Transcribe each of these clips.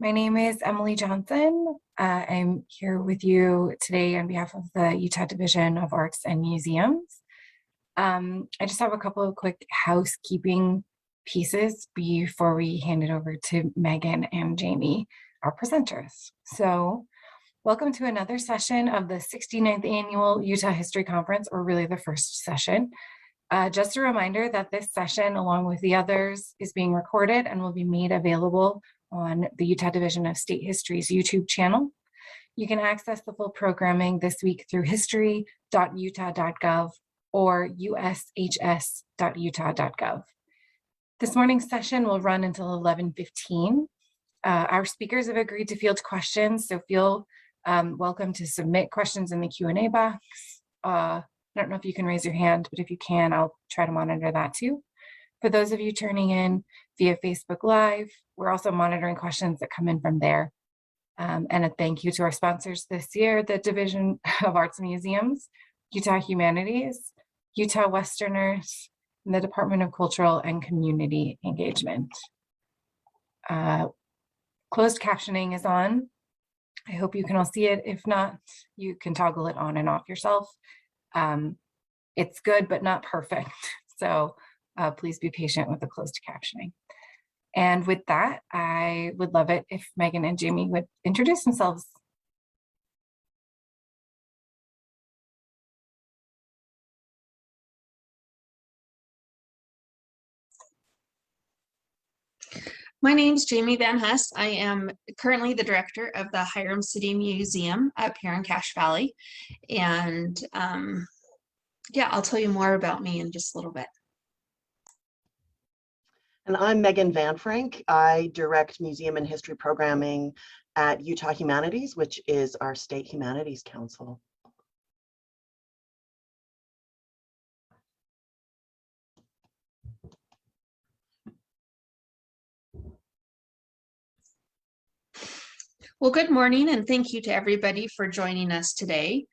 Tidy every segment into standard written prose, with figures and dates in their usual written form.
My name is Emily Johnson. I'm here with you today on behalf of the Utah Division of Arts and Museums. I just have a couple of quick housekeeping pieces before we hand it over to Megan and Jami, our presenters. So, welcome to another session of the 69th Annual Utah History Conference, or really the first session. Just a reminder that this session, along with the others, is being recorded and will be made available on the Utah Division of State History's YouTube channel. You can access the full programming this week through history.utah.gov or ushs.utah.gov. This morning's session will run until 11:15. Our speakers have agreed to field questions, so feel welcome to submit questions in the Q&A box. I don't know if you can raise your hand, but if you can, I'll try to monitor that too. For those of you turning in via Facebook Live, we're also monitoring questions that come in from there. And a thank you to our sponsors this year, the Division of Arts and Museums, Utah Humanities, Utah Westerners, and the Department of Cultural and Community Engagement. Closed captioning is on. I hope you can all see it. If not, you can toggle it on and off yourself. It's good, but not perfect. So please be patient with the closed captioning. And with that, I would love it if Megan and Jami would introduce themselves. My name is Jami Van Huss. I am currently the director of the Hyrum City Museum up here in Cache Valley. And yeah, I'll tell you more about me in just a little bit. And I'm Megan Van Frank. I direct museum and history programming at Utah Humanities, which is our state humanities council. Well, good morning, and thank you to everybody for joining us today.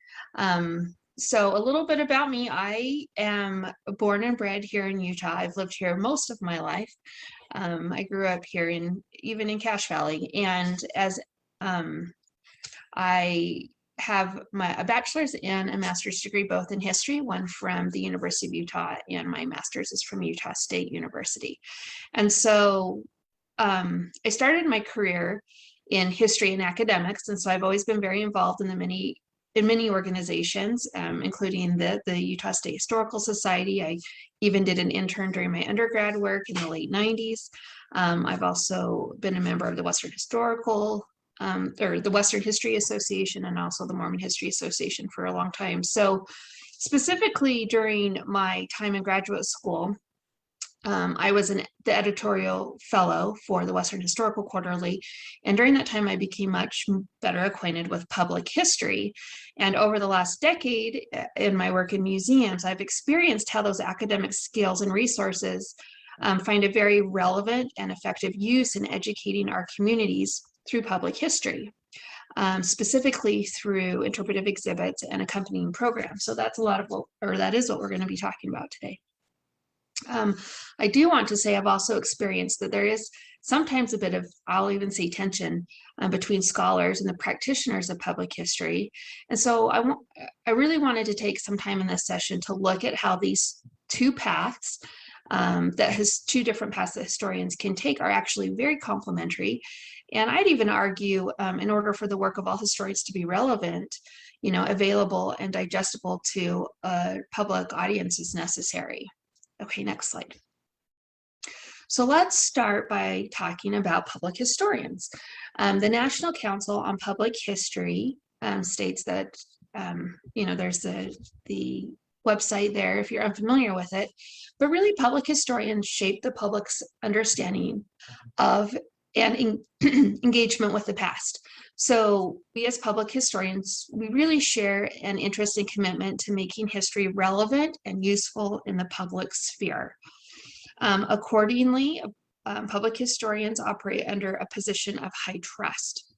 So a little bit about me. I am born and bred here in Utah. I've lived here most of my life. I grew up here even in Cache Valley, and as I have a bachelor's and a master's degree both in history, one from the University of Utah, and my master's is from Utah State University. And so I started my career in history and academics, and so I've always been very involved in many organizations, including the Utah State Historical Society. I even did an intern during my undergrad work in the late 90s. I've also been a member of the Western Historical, or the Western History Association, and also the Mormon History Association for a long time. So specifically during my time in graduate school, I was the editorial fellow for the Western Historical Quarterly, and during that time I became much better acquainted with public history. And over the last decade in my work in museums, I've experienced how those academic skills and resources find a very relevant and effective use in educating our communities through public history, specifically through interpretive exhibits and accompanying programs. So that's that is what we're going to be talking about today. I do want to say I've also experienced that there is sometimes a bit of, I'll even say, tension between scholars and the practitioners of public history. And so I really wanted to take some time in this session to look at how these two paths, two different paths that historians can take, are actually very complementary. And I'd even argue, in order for the work of all historians to be relevant, available and digestible to a public audience is necessary. Okay, next slide. So let's start by talking about public historians. The National Council on Public History states that, there's the website there if you're unfamiliar with it, but really public historians shape the public's understanding of and engagement with the past. So we as public historians, we really share an interest and commitment to making history relevant and useful in the public sphere. Accordingly, public historians operate under a position of high trust.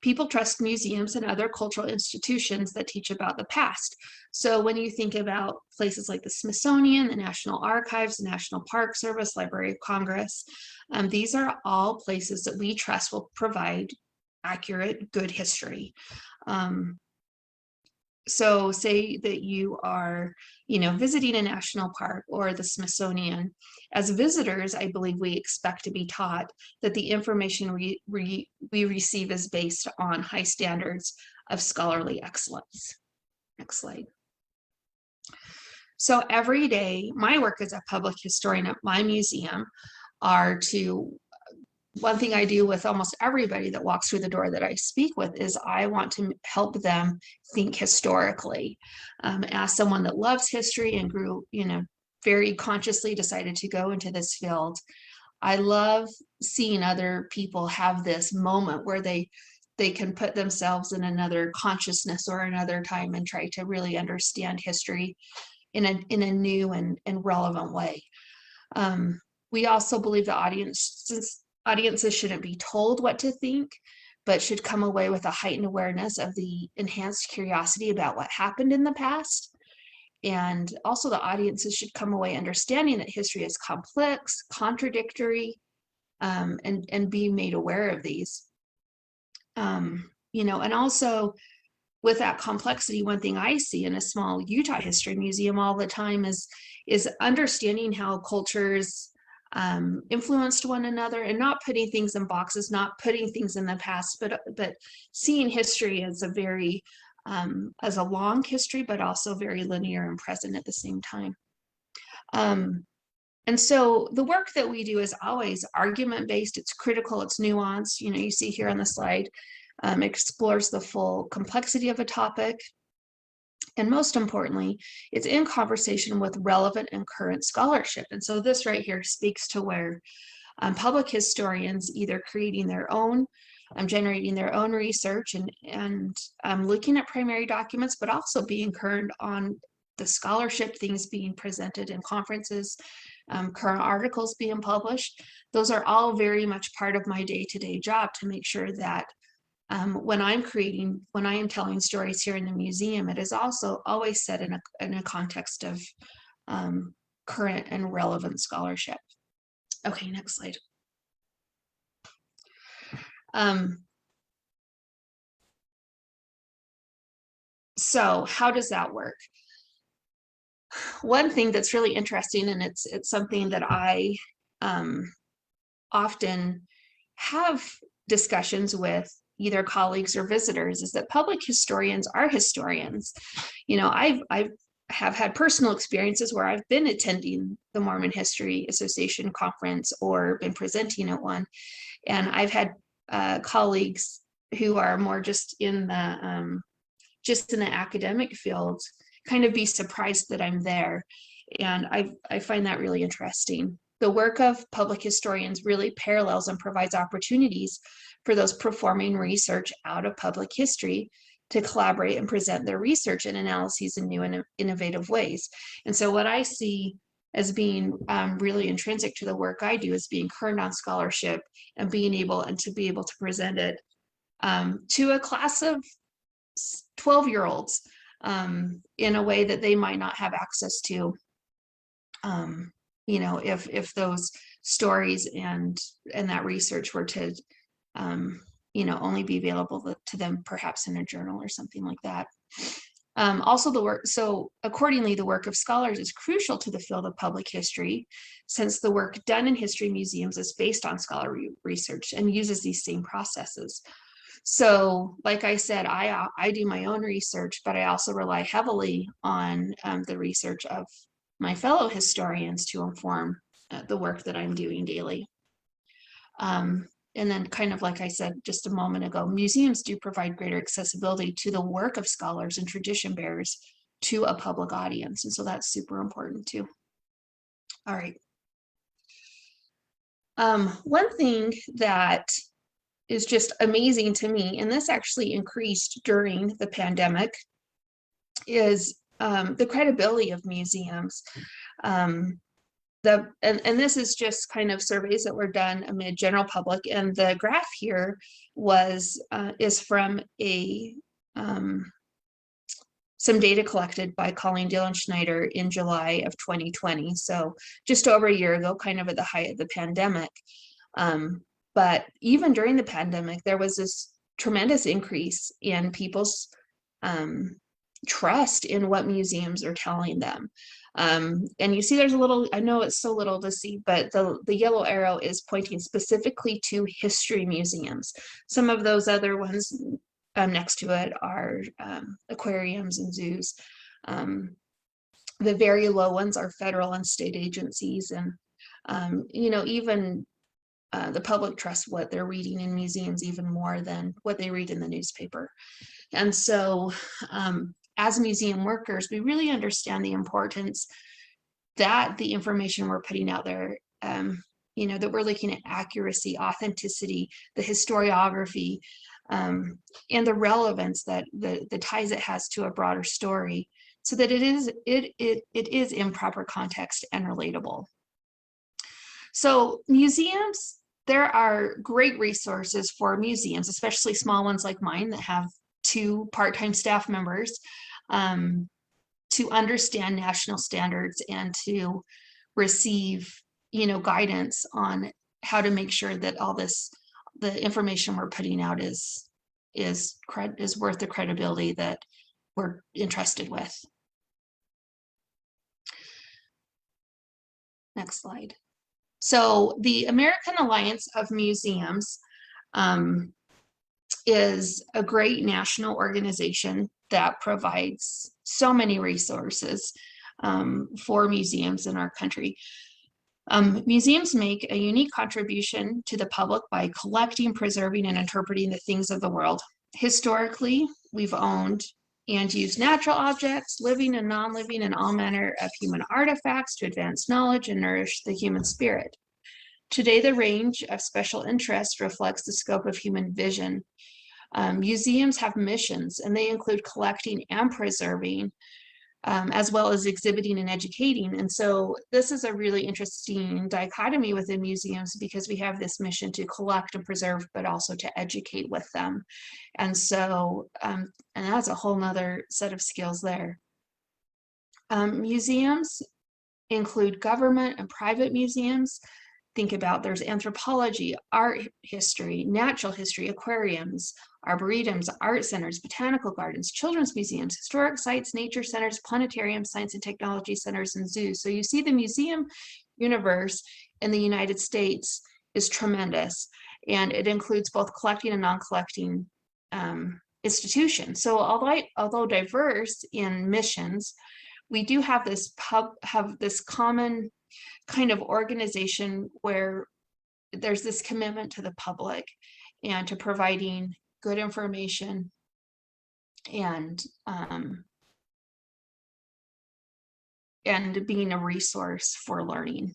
people trust museums and other cultural institutions that teach about the past. So when you think about places like the Smithsonian, the National Archives, the National Park Service, Library of Congress, these are all places that we trust will provide accurate, good history. So say that you are, visiting a national park or the Smithsonian. As visitors, I believe we expect to be taught that the information we receive is based on high standards of scholarly excellence. Next slide. So every day, my work as a public historian at my museum are to, one thing I do with almost everybody that walks through the door that I speak with is I want to help them think historically. As someone that loves history and grew, very consciously decided to go into this field, I love seeing other people have this moment where they can put themselves in another consciousness or another time and try to really understand history in a new and relevant way. We also believe the audiences shouldn't be told what to think, but should come away with a heightened awareness of the enhanced curiosity about what happened in the past. And also the audiences should come away understanding that history is complex, contradictory, and being made aware of these. And also with that complexity, one thing I see in a small Utah history museum all the time is understanding how cultures influenced one another, and not putting things in boxes, not putting things in the past, but seeing history as a very as a long history, but also very linear and present at the same time. And so the work that we do is always argument-based, it's critical, it's nuanced. You see here on the slide, explores the full complexity of a topic. And most importantly, it's in conversation with relevant and current scholarship. And so this right here speaks to where public historians either creating their own, generating their own research and looking at primary documents, but also being current on the scholarship, things being presented in conferences, current articles being published. Those are all very much part of my day-to-day job to make sure that when I am telling stories here in the museum, it is also always set in a context of current and relevant scholarship. Okay, next slide. So how does that work? One thing that's really interesting, and it's something that I often have discussions with either colleagues or visitors, is that public historians are historians. I have had personal experiences where I've been attending the Mormon History Association conference or been presenting at one, and I've had colleagues who are more just in the academic field kind of be surprised that I'm there, and I find that really interesting. The work of public historians really parallels and provides opportunities for those performing research out of public history to collaborate and present their research and analyses in new and innovative ways. And so what I see as being really intrinsic to the work I do is being current on scholarship and being able to present it to a class of 12-year-olds in a way that they might not have access to, if those stories and that research were to only be available to them perhaps in a journal or something like that. Accordingly, the work of scholars is crucial to the field of public history, since the work done in history museums is based on scholarly research and uses these same processes. So like I said, I do my own research, but I also rely heavily on the research of my fellow historians to inform the work that I'm doing daily. And then kind of like I said just a moment ago, museums do provide greater accessibility to the work of scholars and tradition bearers to a public audience. And so that's super important too. All right. One thing that is just amazing to me, and this actually increased during the pandemic, is the credibility of museums. and this is just kind of surveys that were done amid general public, and the graph here is from some data collected by Colleen Dillon Schneider in July of 2020. So just over a year ago, kind of at the height of the pandemic. But even during the pandemic, there was this tremendous increase in people's trust in what museums are telling them. And you see there's a little, I know it's so little to see, but the yellow arrow is pointing specifically to history museums. Some of those other ones next to it are aquariums and zoos. The very low ones are federal and state agencies, and even the public trusts what they're reading in museums even more than what they read in the newspaper. And so as museum workers, we really understand the importance that the information we're putting out there, that we're looking at accuracy, authenticity, the historiography, and the relevance that the ties it has to a broader story, so that it is in proper context and relatable. So museums, there are great resources for museums, especially small ones like mine that have 2 part-time staff members, to understand national standards and to receive, guidance on how to make sure that all the information we're putting out is worth the credibility that we're entrusted with. Next slide. So the American Alliance of Museums is a great national organization that provides so many resources for museums in our country. Museums make a unique contribution to the public by collecting, preserving, and interpreting the things of the world. Historically, we've owned and used natural objects, living and non-living, and all manner of human artifacts to advance knowledge and nourish the human spirit. Today, the range of special interest reflects the scope of human vision. Museums have missions, and they include collecting and preserving, as well as exhibiting and educating. And so this is a really interesting dichotomy within museums, because we have this mission to collect and preserve, but also to educate with them. And so, and that's a whole nother set of skills there. Museums include government and private museums. Think about, there's anthropology, art history, natural history, aquariums, arboretums, art centers, botanical gardens, children's museums, historic sites, nature centers, planetariums, science and technology centers, and zoos. So you see the museum universe in the United States is tremendous, and it includes both collecting and non-collecting institutions. So although diverse in missions, we do have this common kind of organization where there's this commitment to the public and to providing good information and being a resource for learning.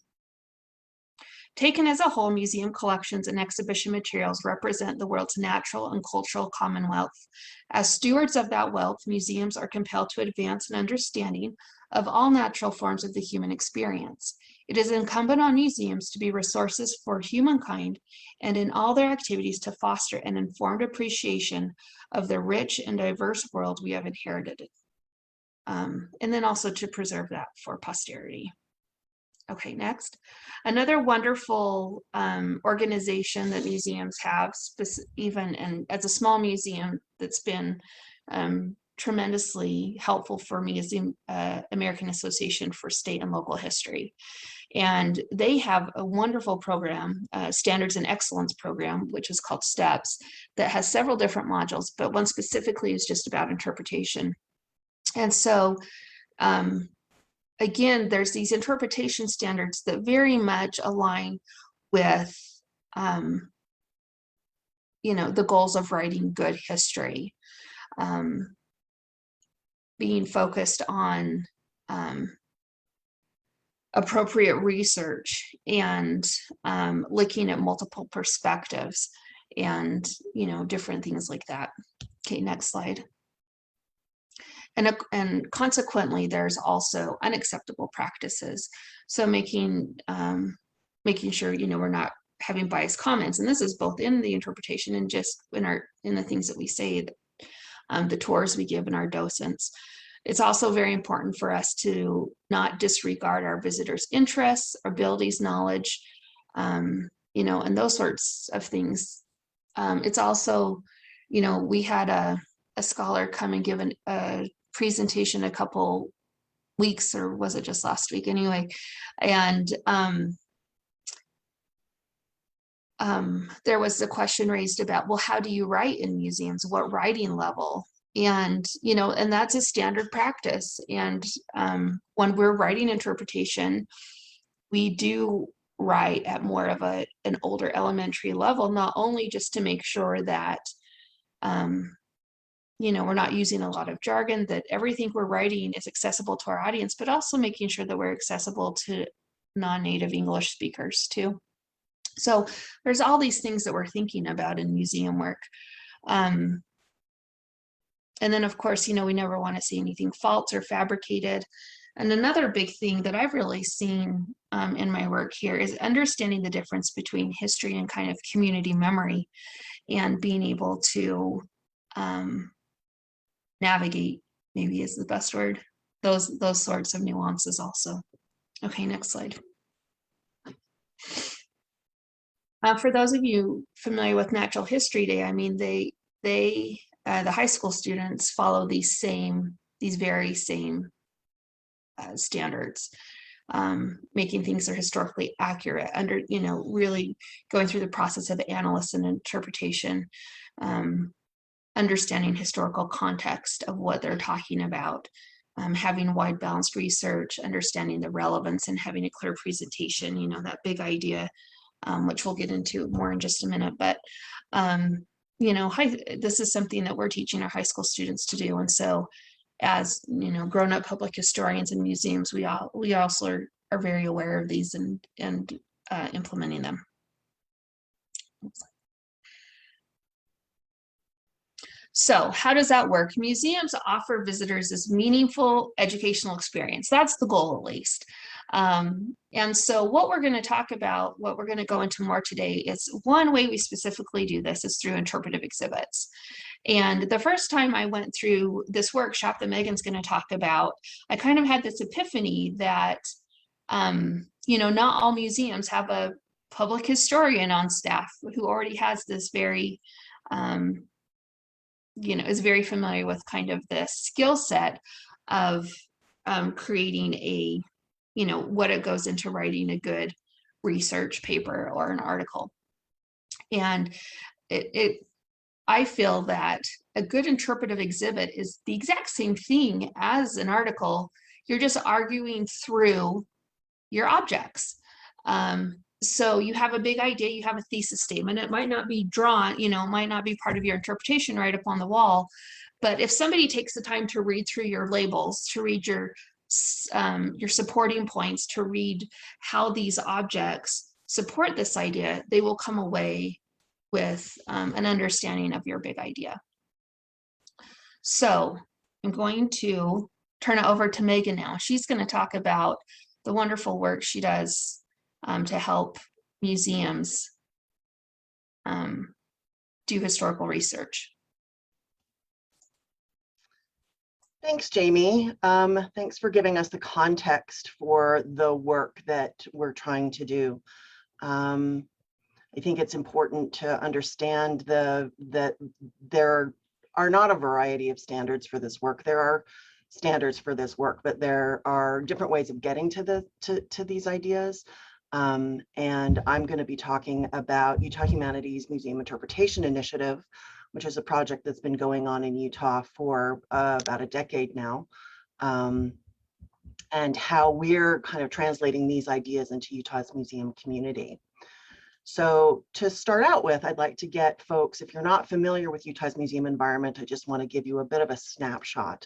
Taken as a whole, museum collections and exhibition materials represent the world's natural and cultural commonwealth. As stewards of that wealth, museums are compelled to advance an understanding of all natural forms of the human experience. It is incumbent on museums to be resources for humankind, and in all their activities to foster an informed appreciation of the rich and diverse world we have inherited, and then also to preserve that for posterity. Okay, next. Another wonderful organization that museums have, even and as a small museum that's been tremendously helpful for me, is the American Association for State and Local History. And they have a wonderful program, Standards and Excellence program, which is called STEPS, that has several different modules, but one specifically is just about interpretation. And so, again, there's these interpretation standards that very much align with, the goals of writing good history, being focused on appropriate research and looking at multiple perspectives and, different things like that. Okay, next slide. and consequently, there's also unacceptable practices. So making sure, we're not having biased comments, and this is both in the interpretation and just in the things that we say, the tours we give in our docents. It's also very important for us to not disregard our visitors' interests, abilities, knowledge, and those sorts of things. It's also, we had a scholar come and give a presentation a couple weeks, or was it just last week anyway? And there was a question raised about, well, how do you write in museums? What writing level? And, and that's a standard practice. And when we're writing interpretation, we do write at more of an older elementary level, not only just to make sure that, we're not using a lot of jargon, that everything we're writing is accessible to our audience, but also making sure that we're accessible to non-native English speakers too. So there's all these things that we're thinking about in museum work. And then of course, we never want to see anything false or fabricated. And another big thing that I've really seen in my work here is understanding the difference between history and kind of community memory, and being able to navigate, maybe is the best word, those sorts of nuances also. Okay, next slide. For those of you familiar with Natural History Day, I mean, the high school students follow these very same standards, making things that are historically accurate, really going through the process of analysis and interpretation, understanding historical context of what they're talking about, having wide balanced research, understanding the relevance, and having a clear presentation, that big idea, which we'll get into more in just a minute. But, this is something that we're teaching our high school students to do. And so as, grown-up public historians and museums, we also are very aware of these and implementing them. So how does that work? Museums offer visitors this meaningful educational experience. That's the goal, at least. And so what we're going to talk about, what we're going to go into more today, is one way we specifically do this is through interpretive exhibits. And the first time I went through this workshop that Megan's going to talk about, I kind of had this epiphany that, not all museums have a public historian on staff who already has this very, is very familiar with kind of the skill set of creating what it goes into writing a good research paper or an article. And I feel that a good interpretive exhibit is the exact same thing as an article. You're just arguing through your objects. So you have a big idea, you have a thesis statement. It might not be drawn, might not be part of your interpretation right up on the wall. But if somebody takes the time to read through your labels, to read your supporting points, to read how these objects support this idea, they will come away with an understanding of your big idea. So I'm going to turn it over to Megan now. She's going to talk about the wonderful work she does to help museums do historical research. Thanks, Jami. Thanks for giving us the context for the work that we're trying to do. I think it's important to understand that there are not a variety of standards for this work. There are standards for this work, but there are different ways of getting to these ideas. And I'm going to be talking about Utah Humanities Museum Interpretation Initiative, which is a project that's been going on in Utah for about a decade now, and how we're kind of translating these ideas into Utah's museum community. So to start out with, I'd like to get folks, if you're not familiar with Utah's museum environment, I just want to give you a bit of a snapshot.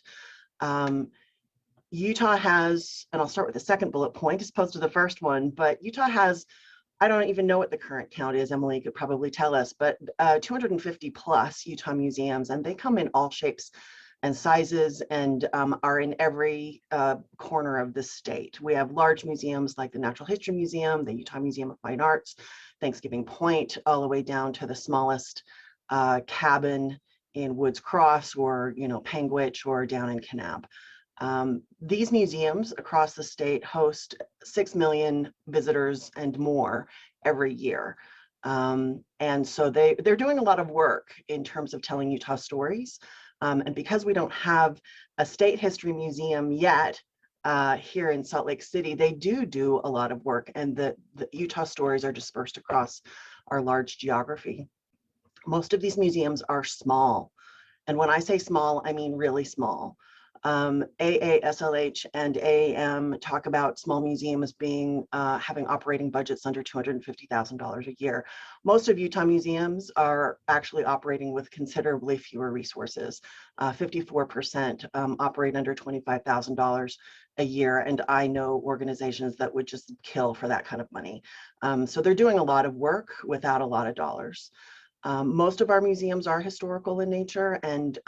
Utah has, and I'll start with the second bullet point as opposed to the first one, but Utah has, I don't even know what the current count is, Emily could probably tell us, but 250 plus Utah museums, and they come in all shapes and sizes, and are in every corner of the state. We have large museums like the Natural History Museum, the Utah Museum of Fine Arts, Thanksgiving Point, all the way down to the smallest cabin in Woods Cross, or Panguitch, or down in Kanab. These museums across the state host 6 million visitors and more every year. And so they're doing a lot of work in terms of telling Utah stories. And because we don't have a state history museum yet here in Salt Lake City, they do a lot of work, and the Utah stories are dispersed across our large geography. Most of these museums are small. And when I say small, I mean really small. AASLH and AAM talk about small museums being having operating budgets under $250,000 a year. Most of Utah museums are actually operating with considerably fewer resources. 54% operate under $25,000 a year, and I know organizations that would just kill for that kind of money. So they're doing a lot of work without a lot of dollars. Most of our museums are historical in nature, and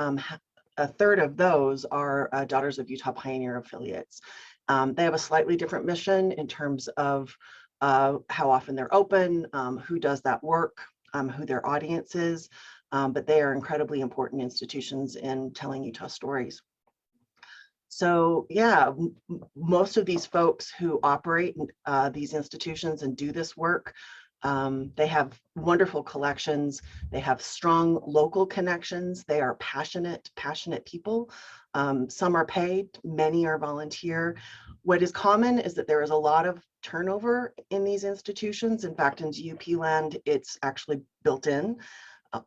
a third of those are Daughters of Utah Pioneer affiliates. They have a slightly different mission in terms of how often they're open, who does that work, who their audience is, but they are incredibly important institutions in telling Utah stories. So yeah, most of these folks who operate these institutions and do this work, they have wonderful collections. They have strong local connections. They are passionate people. Some are paid, many are volunteer. What is common is that there is a lot of turnover in these institutions. In fact, in UP land, it's actually built in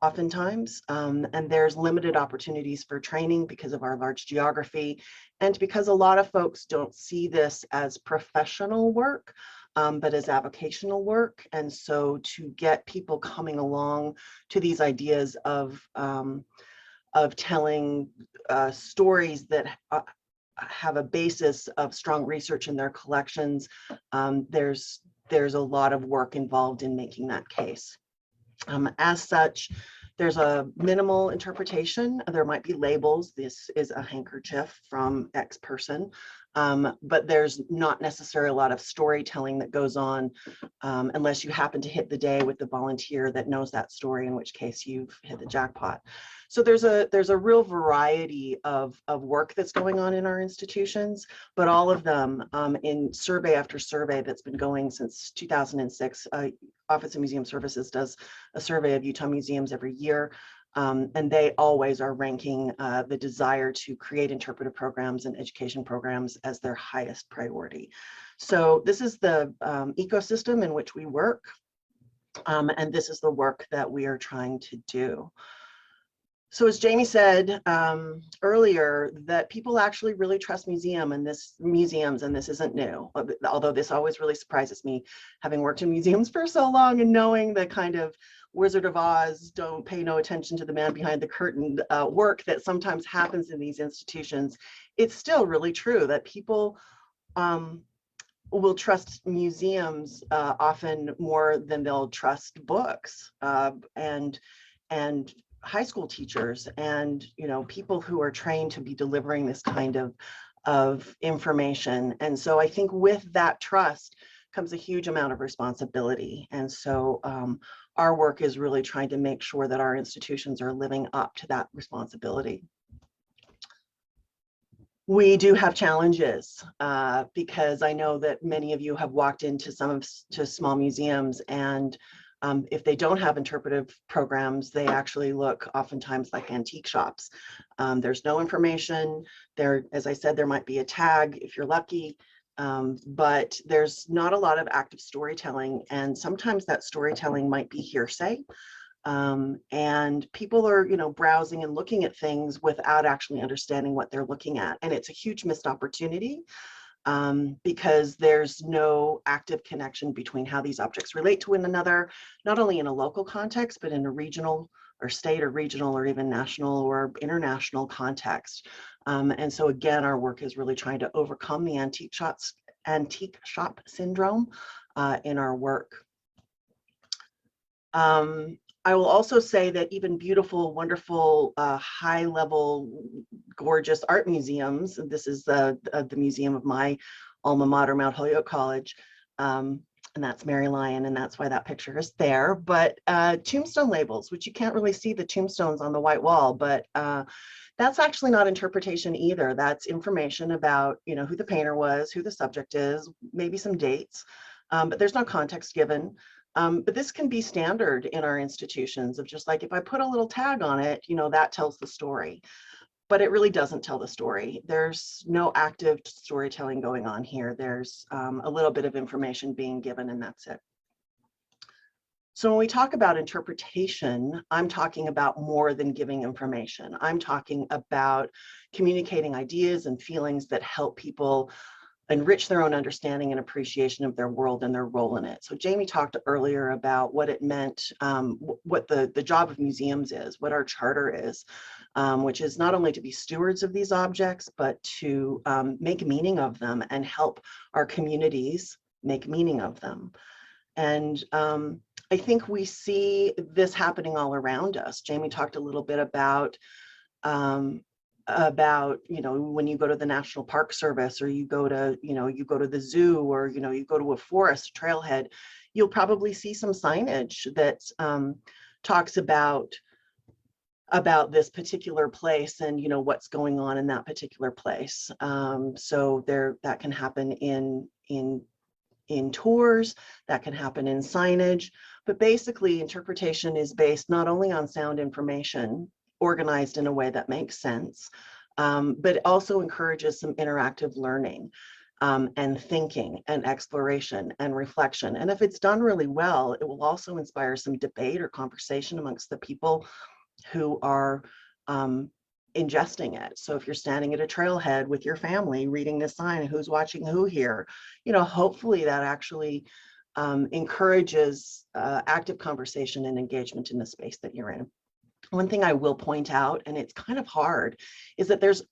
oftentimes, and there's limited opportunities for training because of our large geography, and because a lot of folks don't see this as professional work, but as avocational work. And so to get people coming along to these ideas of telling stories that have a basis of strong research in their collections, there's a lot of work involved in making that case. As such, there's a minimal interpretation. There might be labels. This is a handkerchief from X person, but there's not necessarily a lot of storytelling that goes on unless you happen to hit the day with the volunteer that knows that story, in which case you've hit the jackpot. So there's a real variety of work that's going on in our institutions, but all of them in survey after survey that's been going since 2006. Office of Museum Services does a survey of Utah museums every year, and they always are ranking the desire to create interpretive programs and education programs as their highest priority. So this is the ecosystem in which we work, and this is the work that we are trying to do. So as Jami said earlier, that people actually really trust museums, and this isn't new, although this always really surprises me, having worked in museums for so long and knowing the kind of Wizard of Oz, don't pay no attention to the man behind the curtain work that sometimes happens in these institutions. It's still really true that people will trust museums often more than they'll trust books and high school teachers, and people who are trained to be delivering this kind of information. And so I think with that trust comes a huge amount of responsibility. And so our work is really trying to make sure that our institutions are living up to that responsibility. We do have challenges because I know that many of you have walked into small museums, and if they don't have interpretive programs, they actually look oftentimes like antique shops. There's no information there. As I said, there might be a tag if you're lucky, but there's not a lot of active storytelling, and sometimes that storytelling might be hearsay. And people are, browsing and looking at things without actually understanding what they're looking at. And it's a huge missed opportunity because there's no active connection between how these objects relate to one another, not only in a local context, but in a regional or state or regional or even national or international context. And so again, our work is really trying to overcome the antique shop syndrome in our work. I will also say that even beautiful, wonderful, high-level, gorgeous art museums, and this is the museum of my alma mater, Mount Holyoke College, and that's Mary Lyon, and that's why that picture is there. But tombstone labels, which you can't really see the tombstones on the white wall, but that's actually not interpretation either. That's information about, you know, who the painter was, who the subject is, maybe some dates, but there's no context given. But this can be standard in our institutions of just like, if I put a little tag on it, you know, that tells the story, but it really doesn't tell the story. There's no active storytelling going on here. There's a little bit of information being given, and that's it. So when we talk about interpretation, I'm talking about more than giving information. I'm talking about communicating ideas and feelings that help people enrich their own understanding and appreciation of their world and their role in it. So Jami talked earlier about what it meant, what the job of museums is, what our charter is, which is not only to be stewards of these objects, but to make meaning of them and help our communities make meaning of them. And I think we see this happening all around us. Jami talked a little bit about you know, when you go to the National Park Service, or you go to, you know, you go to the zoo, or, you know, you go to a forest trailhead, you'll probably see some signage that talks about this particular place and, you know, what's going on in that particular place. So that can happen in tours, that can happen in signage, but basically interpretation is based not only on sound information organized in a way that makes sense, but it also encourages some interactive learning and thinking and exploration and reflection. And if it's done really well, it will also inspire some debate or conversation amongst the people who are ingesting it. So if you're standing at a trailhead with your family reading this sign, who's watching who here, you know, hopefully that actually encourages active conversation and engagement in the space that you're in. One thing I will point out, and it's kind of hard, is that there's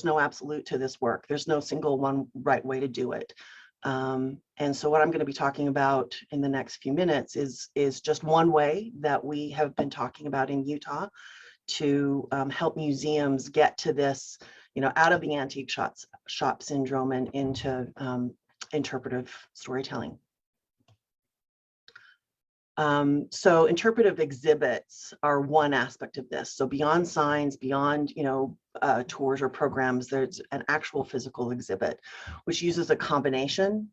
no absolute to this work. There's no single one right way to do it. And so what I'm going to be talking about in the next few minutes is just one way that we have been talking about in Utah to help museums get to this, you know, out of the antique shop syndrome and into interpretive storytelling. So interpretive exhibits are one aspect of this. So beyond signs, beyond, you know, tours or programs, there's an actual physical exhibit, which uses a combination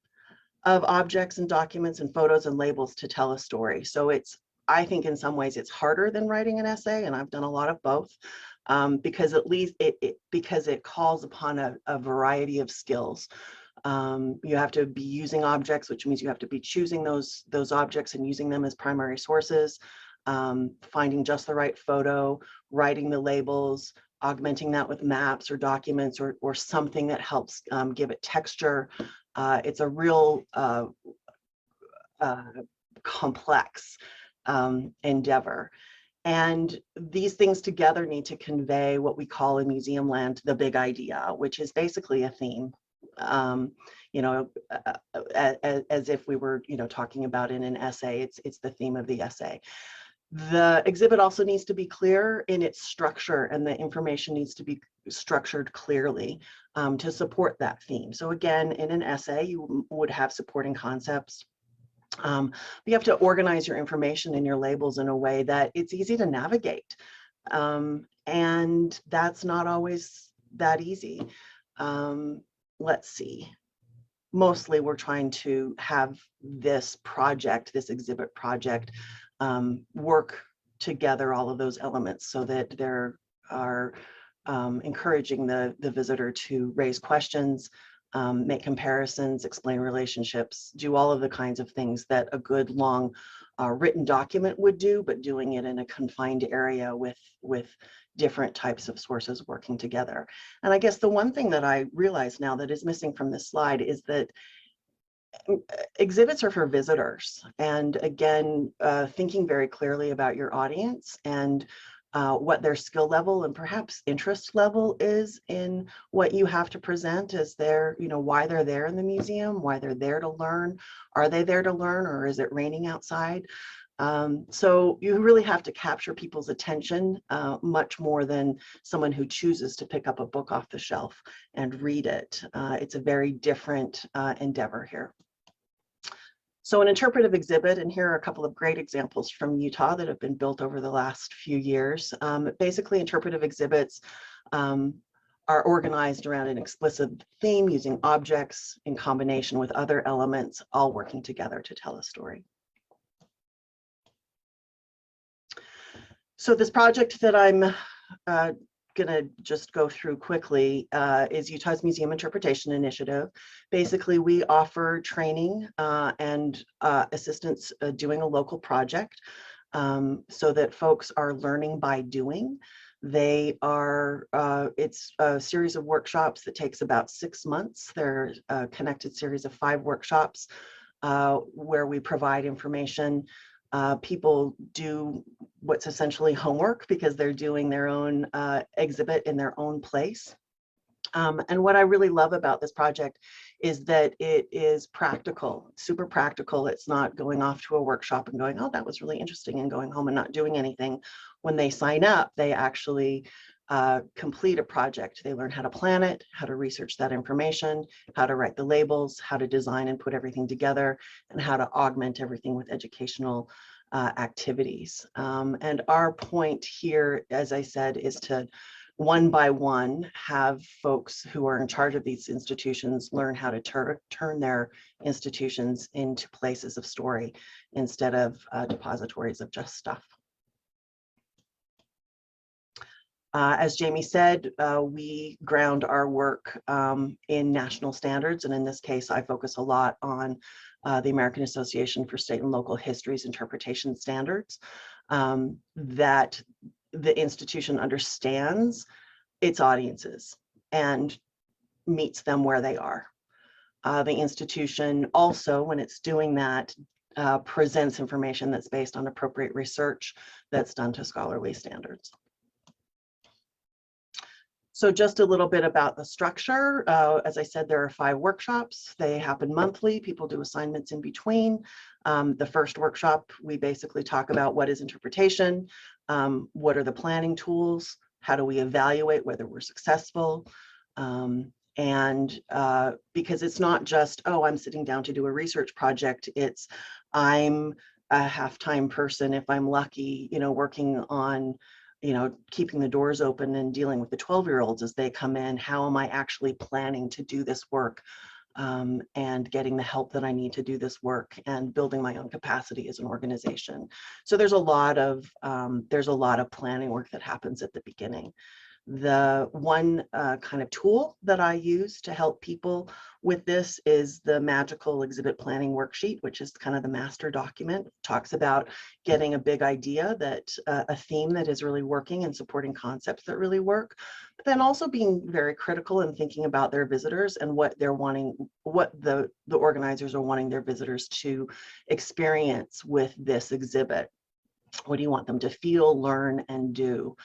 of objects and documents and photos and labels to tell a story. So I think in some ways it's harder than writing an essay, and I've done a lot of both, because at least because it calls upon a variety of skills. You have to be using objects, which means you have to be choosing those objects and using them as primary sources, finding just the right photo, writing the labels, augmenting that with maps or documents or something that helps give it texture. It's a real complex endeavor. And these things together need to convey what we call in museum land the big idea, which is basically a theme. You know, as if we were, you know, talking about in an essay, it's the theme of the essay. The exhibit also needs to be clear in its structure, and the information needs to be structured clearly to support that theme. So again, in an essay, you would have supporting concepts. You have to organize your information and your labels in a way that it's easy to navigate. And that's not always that easy. Let's see. Mostly we're trying to have this exhibit project, work together all of those elements so that there are encouraging the visitor to raise questions, make comparisons, explain relationships, do all of the kinds of things that a good long written document would do, but doing it in a confined area with different types of sources working together. And I guess the one thing that I realize now that is missing from this slide is that exhibits are for visitors. And again, thinking very clearly about your audience and what their skill level and perhaps interest level is in what you have to present as their, you know, why they're there in the museum, why they're there to learn. Are they there to learn, or is it raining outside? So you really have to capture people's attention much more than someone who chooses to pick up a book off the shelf and read it. It's a very different endeavor here. So an interpretive exhibit, and here are a couple of great examples from Utah that have been built over the last few years. Basically, interpretive exhibits are organized around an explicit theme using objects in combination with other elements, all working together to tell a story. So this project that I'm gonna just go through quickly is Utah's Museum Interpretation Initiative. Basically, we offer training and assistance doing a local project so that folks are learning by doing. They are, it's a series of workshops that takes about 6 months. They're a connected series of 5 workshops where we provide information. People do what's essentially homework because they're doing their own exhibit in their own place. And what I really love about this project is that it is practical, super practical. It's not going off to a workshop and going, oh, that was really interesting, and going home and not doing anything. When they sign up, they actually complete a project. They learn how to plan it, how to research that information, how to write the labels, how to design and put everything together, and how to augment everything with educational activities. And our point here, as I said, is to one by one have folks who are in charge of these institutions learn how to turn their institutions into places of story instead of depositories of just stuff. As Jami said, we ground our work in national standards, and in this case, I focus a lot on the American Association for State and Local Histories Interpretation Standards, that the institution understands its audiences and meets them where they are. The institution also, when it's doing that, presents information that's based on appropriate research that's done to scholarly standards. So just a little bit about the structure. As I said, there are 5 workshops. They happen monthly. People do assignments in between. The first workshop, we basically talk about what is interpretation, what are the planning tools, how do we evaluate whether we're successful, and because it's not just, oh, I'm sitting down to do a research project, it's I'm a half-time person, if I'm lucky, you know, working on, you know, keeping the doors open and dealing with the 12-year-olds as they come in. How am I actually planning to do this work and getting the help that I need to do this work and building my own capacity as an organization? So there's a lot of planning work that happens at the beginning. The one kind of tool that I use to help people with this is the magical exhibit planning worksheet, which is kind of the master document. It talks about getting a big idea, that a theme that is really working and supporting concepts that really work, but then also being very critical and thinking about their visitors and what they're wanting, what the organizers are wanting their visitors to experience with this exhibit. What do you want them to feel, learn, and do?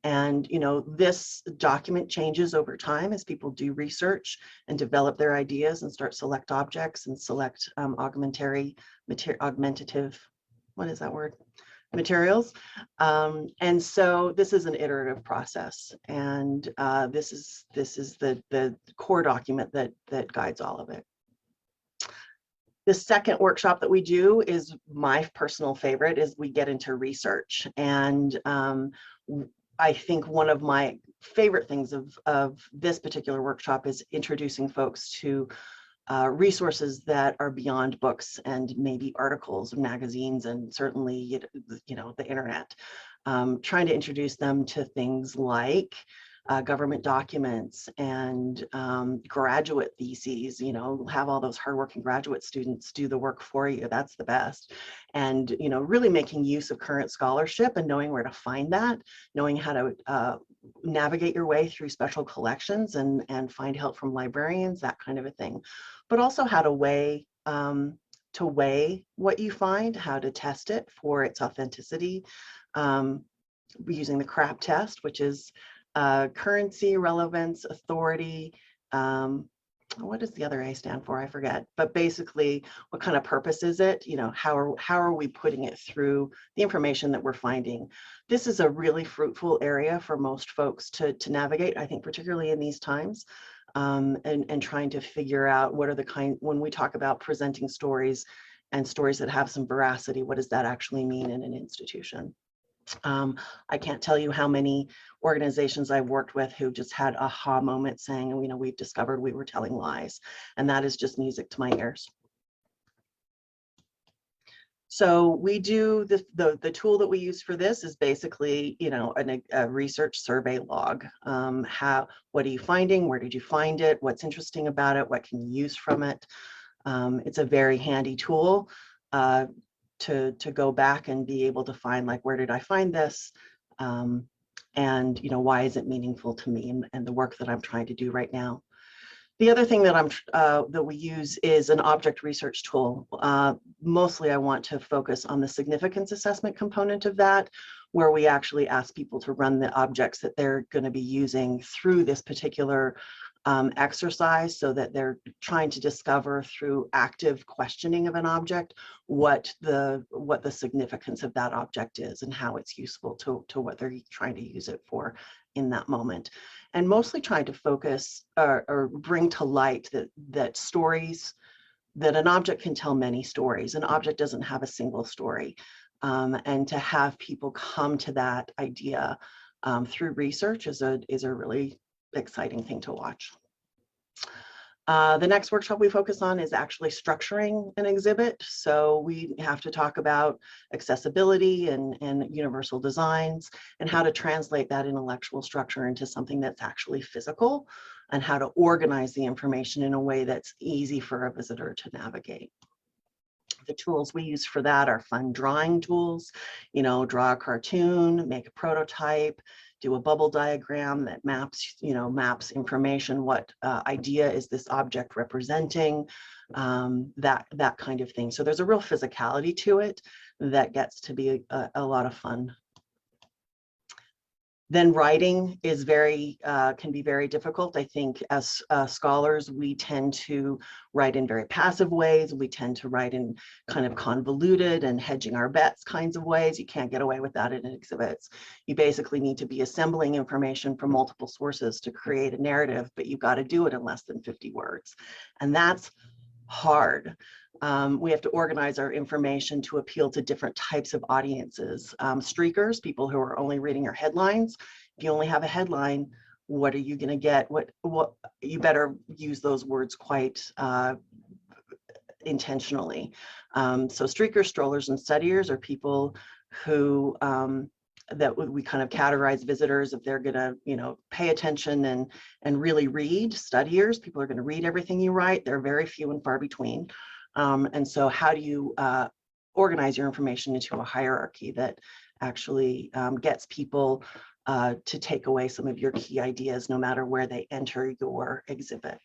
And, you know, this document changes over time as people do research and develop their ideas and start select objects and select augmentative, what is that word? Materials. And so this is an iterative process. And this is the core document that guides all of it. The second workshop that we do is my personal favorite, is we get into research. And I think one of my favorite things of this particular workshop is introducing folks to resources that are beyond books and maybe articles, magazines, and certainly, you know, the internet. Trying to introduce them to things like government documents and graduate theses, you know, have all those hardworking graduate students do the work for you. That's the best. And, you know, really making use of current scholarship and knowing where to find that, knowing how to navigate your way through special collections and find help from librarians, that kind of a thing. But also how to weigh what you find, how to test it for its authenticity, using the CRAP test, which is currency, relevance, authority, what does the other A stand for? I forget. But basically, what kind of purpose is it? You know, how are we putting it through the information that we're finding? This is a really fruitful area for most folks to navigate, I think, particularly in these times, and trying to figure out what are the when we talk about presenting stories and stories that have some veracity, what does that actually mean in an institution? I can't tell you how many organizations I've worked with who just had aha moments saying, you know, we've discovered we were telling lies, and that is just music to my ears. So we do the tool that we use for this is basically, you know, a research survey log. What are you finding? Where did you find it? What's interesting about it? What can you use from it? It's a very handy tool to go back and be able to find, like, where did I find this? And, you know, why is it meaningful to me and the work that I'm trying to do right now? The other thing that that we use is an object research tool. Mostly I want to focus on the significance assessment component of that, where we actually ask people to run the objects that they're going to be using through this particular exercise, so that they're trying to discover through active questioning of an object what the significance of that object is and how it's useful to what they're trying to use it for in that moment. And mostly trying to focus or bring to light that stories, that an object can tell many stories. An object doesn't have a single story. And to have people come to that idea through research is a really exciting thing to watch. The next workshop we focus on is actually structuring an exhibit. So we have to talk about accessibility and universal designs and how to translate that intellectual structure into something that's actually physical, and how to organize the information in a way that's easy for a visitor to navigate. The tools we use for that are fun drawing tools, you know, draw a cartoon, make a prototype, do a bubble diagram that maps, you know, maps information. What idea is this object representing? That kind of thing. So there's a real physicality to it that gets to be a lot of fun. Then writing is can be very difficult. I think as scholars, we tend to write in very passive ways. We tend to write in kind of convoluted and hedging our bets kinds of ways. You can't get away with that in exhibits. You basically need to be assembling information from multiple sources to create a narrative, but you've got to do it in less than 50 words. And that's hard. We have to organize our information to appeal to different types of audiences. Streakers, people who are only reading your headlines. If you only have a headline, what are you going to get? What you better use those words quite intentionally. So streakers, strollers, and studiers are people who that we kind of categorize visitors if they're going to, you know, pay attention and really read. Studiers, people are going to read everything you write. They're very few and far between. And so how do you organize your information into a hierarchy that actually gets people to take away some of your key ideas no matter where they enter your exhibit?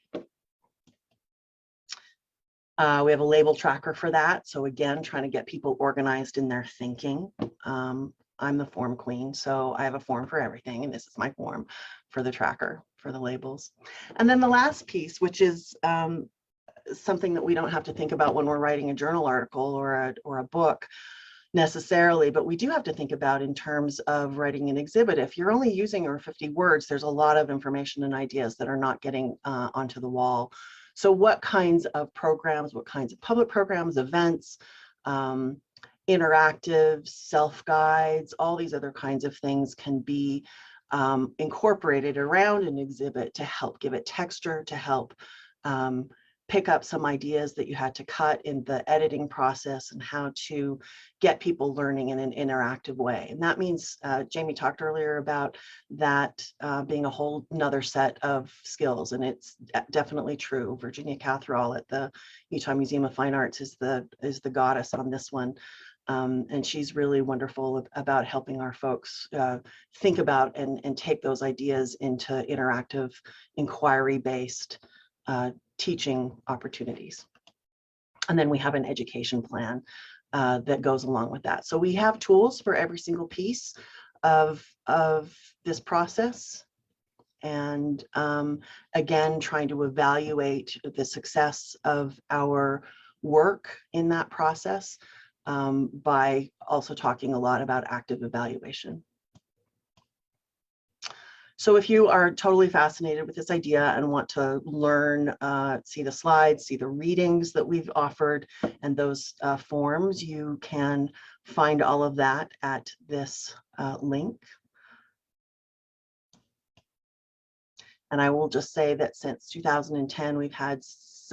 We have a label tracker for that. So again, trying to get people organized in their thinking. I'm the form queen, so I have a form for everything, and this is my form for the tracker, for the labels. And then the last piece, which is something that we don't have to think about when we're writing a journal article or a book necessarily, but we do have to think about in terms of writing an exhibit. If you're only using your 50 words, there's a lot of information and ideas that are not getting onto the wall. So what kinds of programs, what kinds of public programs, events, interactives, self-guides, all these other kinds of things can be incorporated around an exhibit to help give it texture, to help pick up some ideas that you had to cut in the editing process, and how to get people learning in an interactive way. And that means, Jami talked earlier about that being a whole nother set of skills, and it's definitely true. Virginia Catherall at the Utah Museum of Fine Arts is the goddess on this one. And she's really wonderful about helping our folks think about and take those ideas into interactive, inquiry-based teaching opportunities. And then we have an education plan that goes along with that. So we have tools for every single piece of this process. and again, trying to evaluate the success of our work in that process by also talking a lot about active evaluation. So if you are totally fascinated with this idea and want to learn, see the slides, see the readings that we've offered and those forms, you can find all of that at this link. And I will just say that since 2010, we've had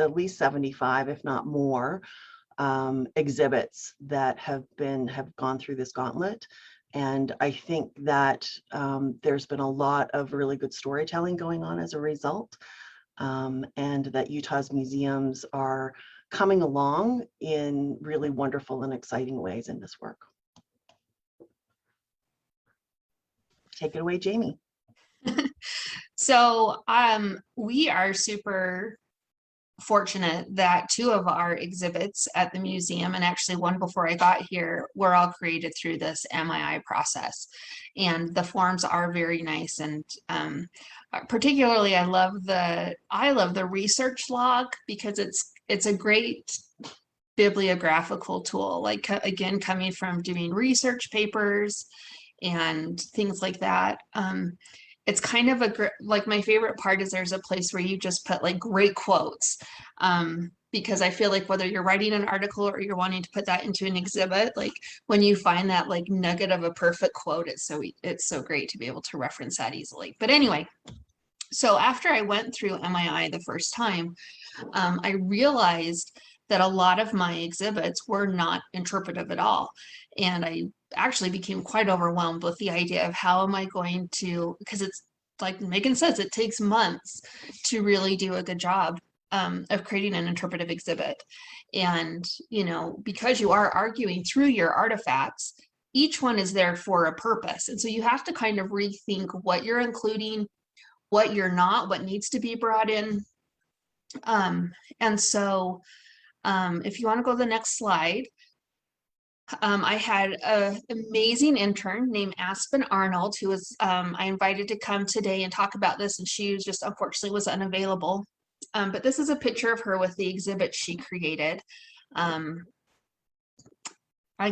at least 75, if not more, exhibits that have gone through this gauntlet. And I think that there's been a lot of really good storytelling going on as a result, and that Utah's museums are coming along in really wonderful and exciting ways in this work. Take it away, Jami. So we are super fortunate that 2 of our exhibits at the museum, and actually one before I got here, were all created through this MII process. And the forms are very nice. And particularly I love the research log, because it's a great bibliographical tool, like again, coming from doing research papers and things like that. It's kind of like, my favorite part is there's a place where you just put like great quotes, because I feel like whether you're writing an article or you're wanting to put that into an exhibit, like when you find that like nugget of a perfect quote, it's so great to be able to reference that easily. But anyway, so after I went through MII the first time, I realized that a lot of my exhibits were not interpretive at all. And I actually became quite overwhelmed with the idea of how am I going to, because it's like Megan says, it takes months to really do a good job of creating an interpretive exhibit. And, you know, because you are arguing through your artifacts, each one is there for a purpose. And so you have to kind of rethink what you're including, what you're not, what needs to be brought in. And so if you want to go to the next slide, I had an amazing intern named Aspen Arnold, who was I invited to come today and talk about this, and she was just unfortunately was unavailable. But this is a picture of her with the exhibit she created. I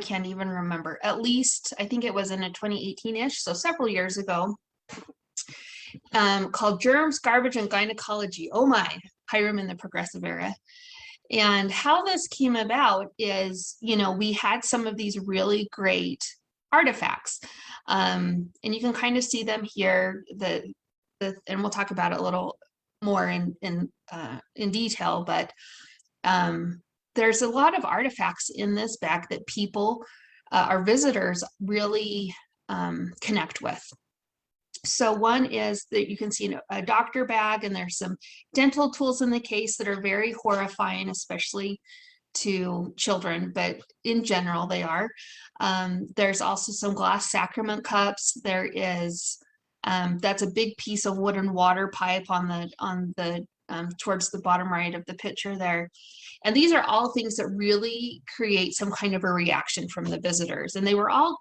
can't even remember. At least I think it was in a 2018-ish, so several years ago. Called Germs, Garbage, and Gynecology. Oh my, Hyrum in the Progressive Era. And how this came about is, you know, we had some of these really great artifacts, and you can kind of see them here. And we'll talk about it a little more in detail. But there's a lot of artifacts in this bag that people, our visitors, really connect with. So one is that you can see a doctor bag, and there's some dental tools in the case that are very horrifying, especially to children, but in general they are. There's also some glass sacrament cups. There is, that's a big piece of wooden water pipe on the towards the bottom right of the picture there. And these are all things that really create some kind of a reaction from the visitors. And they were all,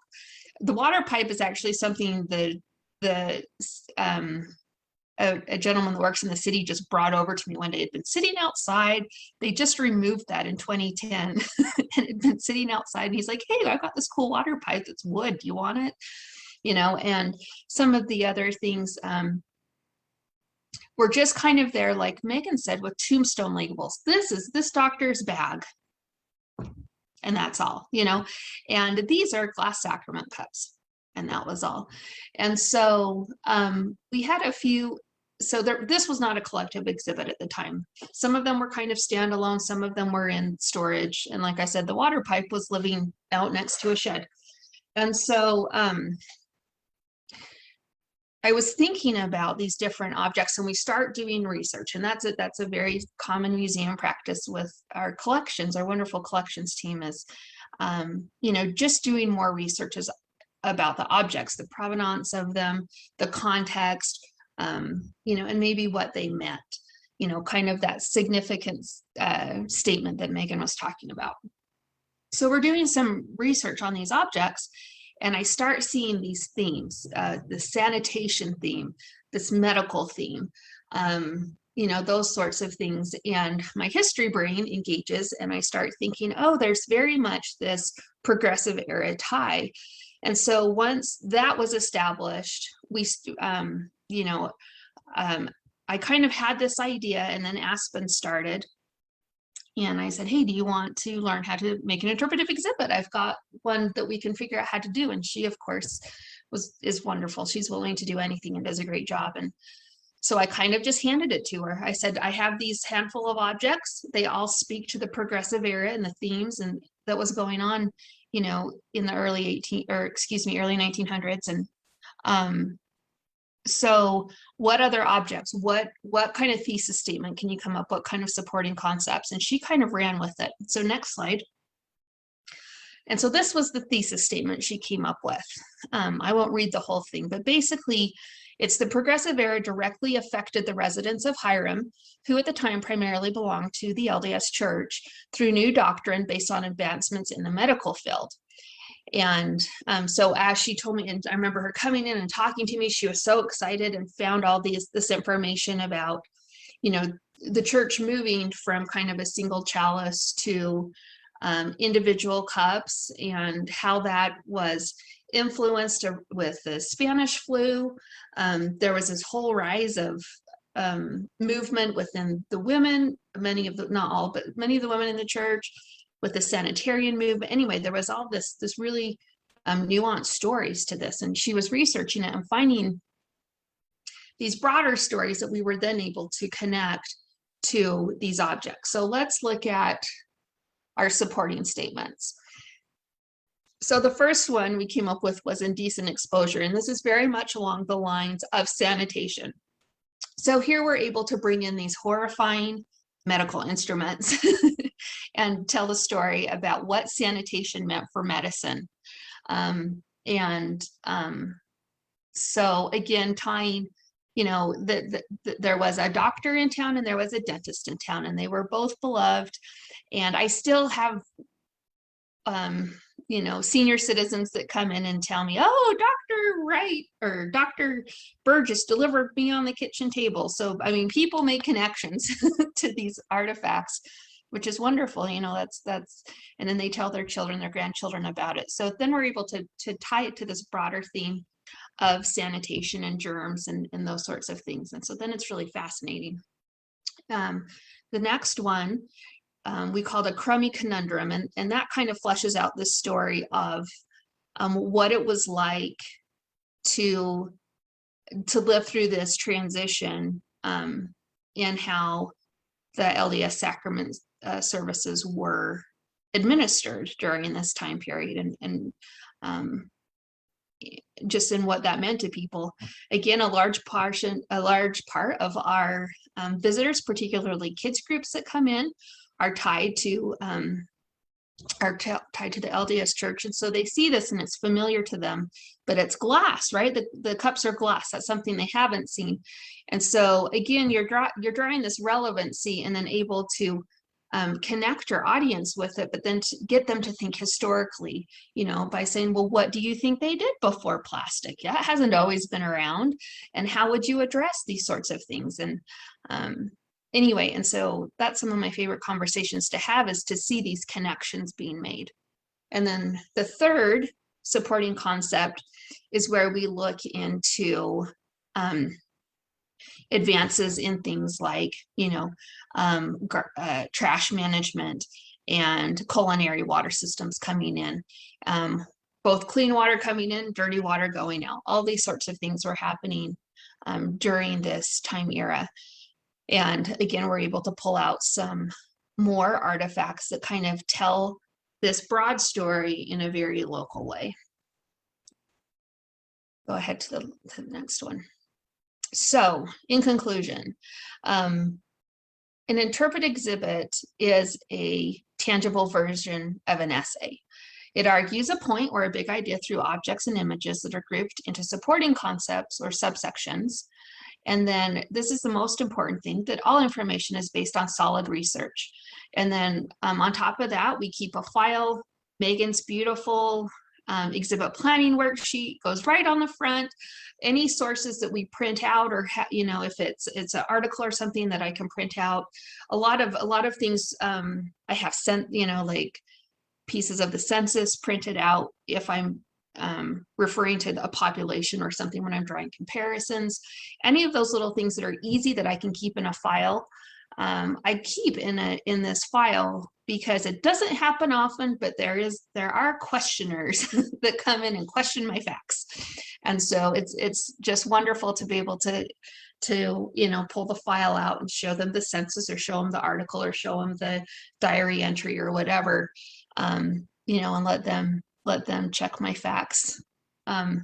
the water pipe is actually something that a gentleman that works in the city just brought over to me one day. It had been sitting outside. They just removed that in 2010 and it had been sitting outside. And he's like, hey, I got this cool water pipe that's wood. Do you want it? You know, and some of the other things were just kind of there, like Megan said, with tombstone labels. This is this doctor's bag. And that's all, you know, and these are glass sacrament cups. And that was all. And so we had a few, so this was not a collective exhibit at the time. Some of them were kind of standalone, some of them were in storage. And like I said, the water pipe was living out next to a shed. And so I was thinking about these different objects, and we start doing research, and that's a very common museum practice with our collections. Our wonderful collections team is, you know, just doing more research about the objects, the provenance of them, the context, you know, and maybe what they meant, you know, kind of that significance statement that Megan was talking about. So we're doing some research on these objects, and I start seeing these themes, the sanitation theme, this medical theme, you know, those sorts of things. And my history brain engages and I start thinking, oh, there's very much this progressive era tie. And so once that was established, we, you know, I kind of had this idea, and then Aspen started. And I said, hey, do you want to learn how to make an interpretive exhibit? I've got one that we can figure out how to do. And she, of course, is wonderful. She's willing to do anything and does a great job. And so I kind of just handed it to her. I said, I have these handful of objects. They all speak to the progressive era and the themes and that was going on, you know, in the early 1900s. And so what other objects, what kind of thesis statement can you come up, what kind of supporting concepts? And she kind of ran with it. So next slide. And so this was the thesis statement she came up with. I won't read the whole thing, but basically it's the progressive era directly affected the residents of Hyrum, who at the time primarily belonged to the LDS Church, through new doctrine based on advancements in the medical field. And so as she told me, and I remember her coming in and talking to me, she was so excited and found all this information about, you know, the church moving from kind of a single chalice to individual cups, and how that was influenced with the Spanish flu. There was this whole rise of movement within the women, many of the, not all, but many of the women in the church, with the sanitarian movement. Anyway, there was all this really nuanced stories to this, and she was researching it and finding these broader stories that we were then able to connect to these objects. So let's look at our supporting statements. So the first one we came up with was indecent exposure, and this is very much along the lines of sanitation. So here we're able to bring in these horrifying medical instruments and tell the story about what sanitation meant for medicine. So again, tying, you know, there was a doctor in town and there was a dentist in town, and they were both beloved. And I still have, you know, senior citizens that come in and tell me, oh, Dr. Wright or Dr. Burgess delivered me on the kitchen table. So, I mean, people make connections to these artifacts, which is wonderful. You know, that's, and then they tell their children, their grandchildren about it. So then we're able to tie it to this broader theme of sanitation and germs and those sorts of things. And so then it's really fascinating. The next one, we called a Ccky Conundrum, and that kind of fleshes out the story of what it was like to live through this transition, and how the LDS sacrament services were administered during this time period, and just in what that meant to people. Again, a large part of our visitors, particularly kids groups that come in, are tied to the LDS Church, and so they see this and it's familiar to them, but it's glass, right? The cups are glass. That's something they haven't seen, and so again, you're drawing this relevancy and then able to connect your audience with it, but then to get them to think historically, you know, by saying, well, what do you think they did before plastic? Yeah, it hasn't always been around, and how would you address these sorts of things? And anyway, and so that's some of my favorite conversations to have, is to see these connections being made. And then the third supporting concept is where we look into advances in things like, you know, trash management and culinary water systems coming in, both clean water coming in, dirty water going out. All these sorts of things were happening during this time era. And again, we're able to pull out some more artifacts that kind of tell this broad story in a very local way. Go ahead to the next one. So in conclusion, an interpretive exhibit is a tangible version of an essay. It argues a point or a big idea through objects and images that are grouped into supporting concepts or subsections. And then this is the most important thing, that all information is based on solid research. And then on top of that, we keep a file. Megan's beautiful exhibit planning worksheet goes right on the front. Any sources that we print out, or you know, if it's an article or something that I can print out, a lot of things I have sent, you know, like pieces of the census printed out if I'm referring to a population or something when I'm drawing comparisons. Any of those little things that are easy that I can keep in a file, I keep in this file, because it doesn't happen often, but there are questioners that come in and question my facts. And so it's just wonderful to be able to you know, pull the file out and show them the census, or show them the article, or show them the diary entry or whatever, you know, and let them check my facts. And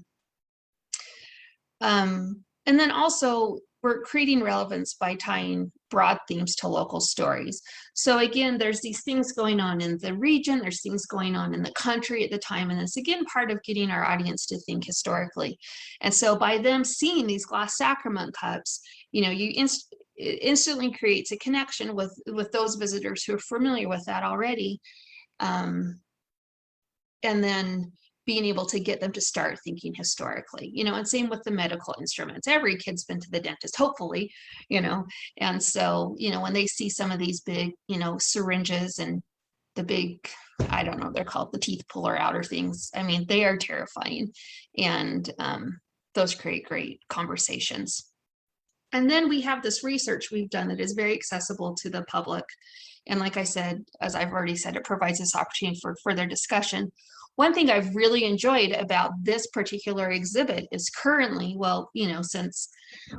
then also, we're creating relevance by tying broad themes to local stories. So again, there's these things going on in the region, there's things going on in the country at the time, and it's again part of getting our audience to think historically. And so by them seeing these glass sacrament cups, you know, it instantly creates a connection with those visitors who are familiar with that already. And then being able to get them to start thinking historically, you know, and same with the medical instruments. Every kid's been to the dentist, hopefully, you know, and so, you know, when they see some of these big, you know, syringes and the big, I don't know, they're called the teeth puller outer things. I mean, they are terrifying, and those create great conversations. And then we have this research we've done that is very accessible to the public. And like I said, as I've already said, it provides this opportunity for further discussion. One thing I've really enjoyed about this particular exhibit is currently, well, you know, since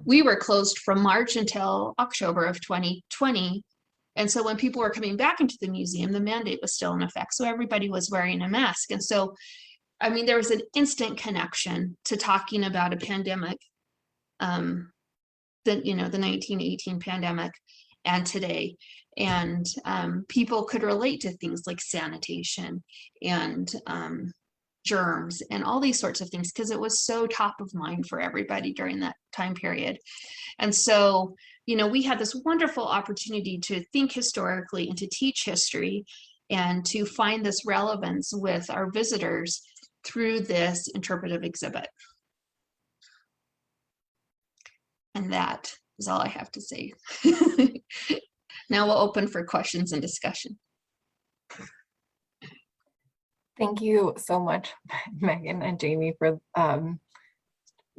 we were closed from March until October of 2020. And so when people were coming back into the museum, the mandate was still in effect. So everybody was wearing a mask. And so, I mean, there was an instant connection to talking about a pandemic, you know, the 1918 pandemic, and today. And people could relate to things like sanitation and germs and all these sorts of things, because it was so top of mind for everybody during that time period. And so, you know, we had this wonderful opportunity to think historically and to teach history and to find this relevance with our visitors through this interpretive exhibit. And that is all I have to say. Now we'll open for questions and discussion. Thank you so much, Megan and Jami, for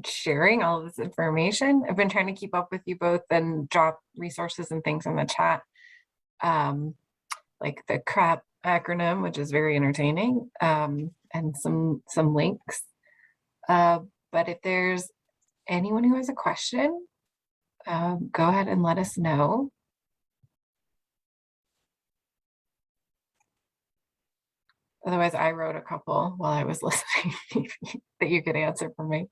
sharing all of this information. I've been trying to keep up with you both and drop resources and things in the chat, like the CRAP acronym, which is very entertaining, and some links. But if there's anyone who has a question, go ahead and let us know. Otherwise, I wrote a couple while I was listening that you could answer for me.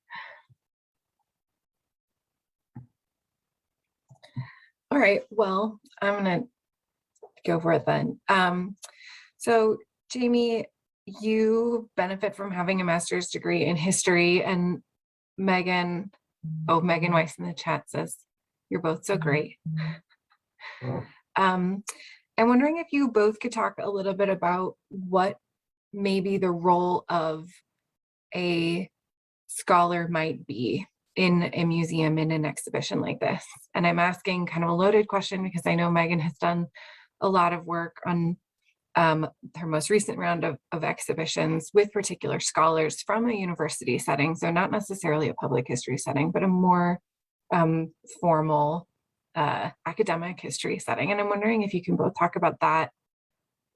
All right, well, I'm gonna go for it then. So Jami, you benefit from having a master's degree in history, and Megan, Megan Weiss in the chat says, you're both so great. I'm wondering if you both could talk a little bit about what maybe the role of a scholar might be in a museum, in an exhibition like this. And I'm asking kind of a loaded question because I know Megan has done a lot of work on her most recent round of exhibitions with particular scholars from a university setting. So not necessarily a public history setting, but a more formal academic history setting. And I'm wondering if you can both talk about that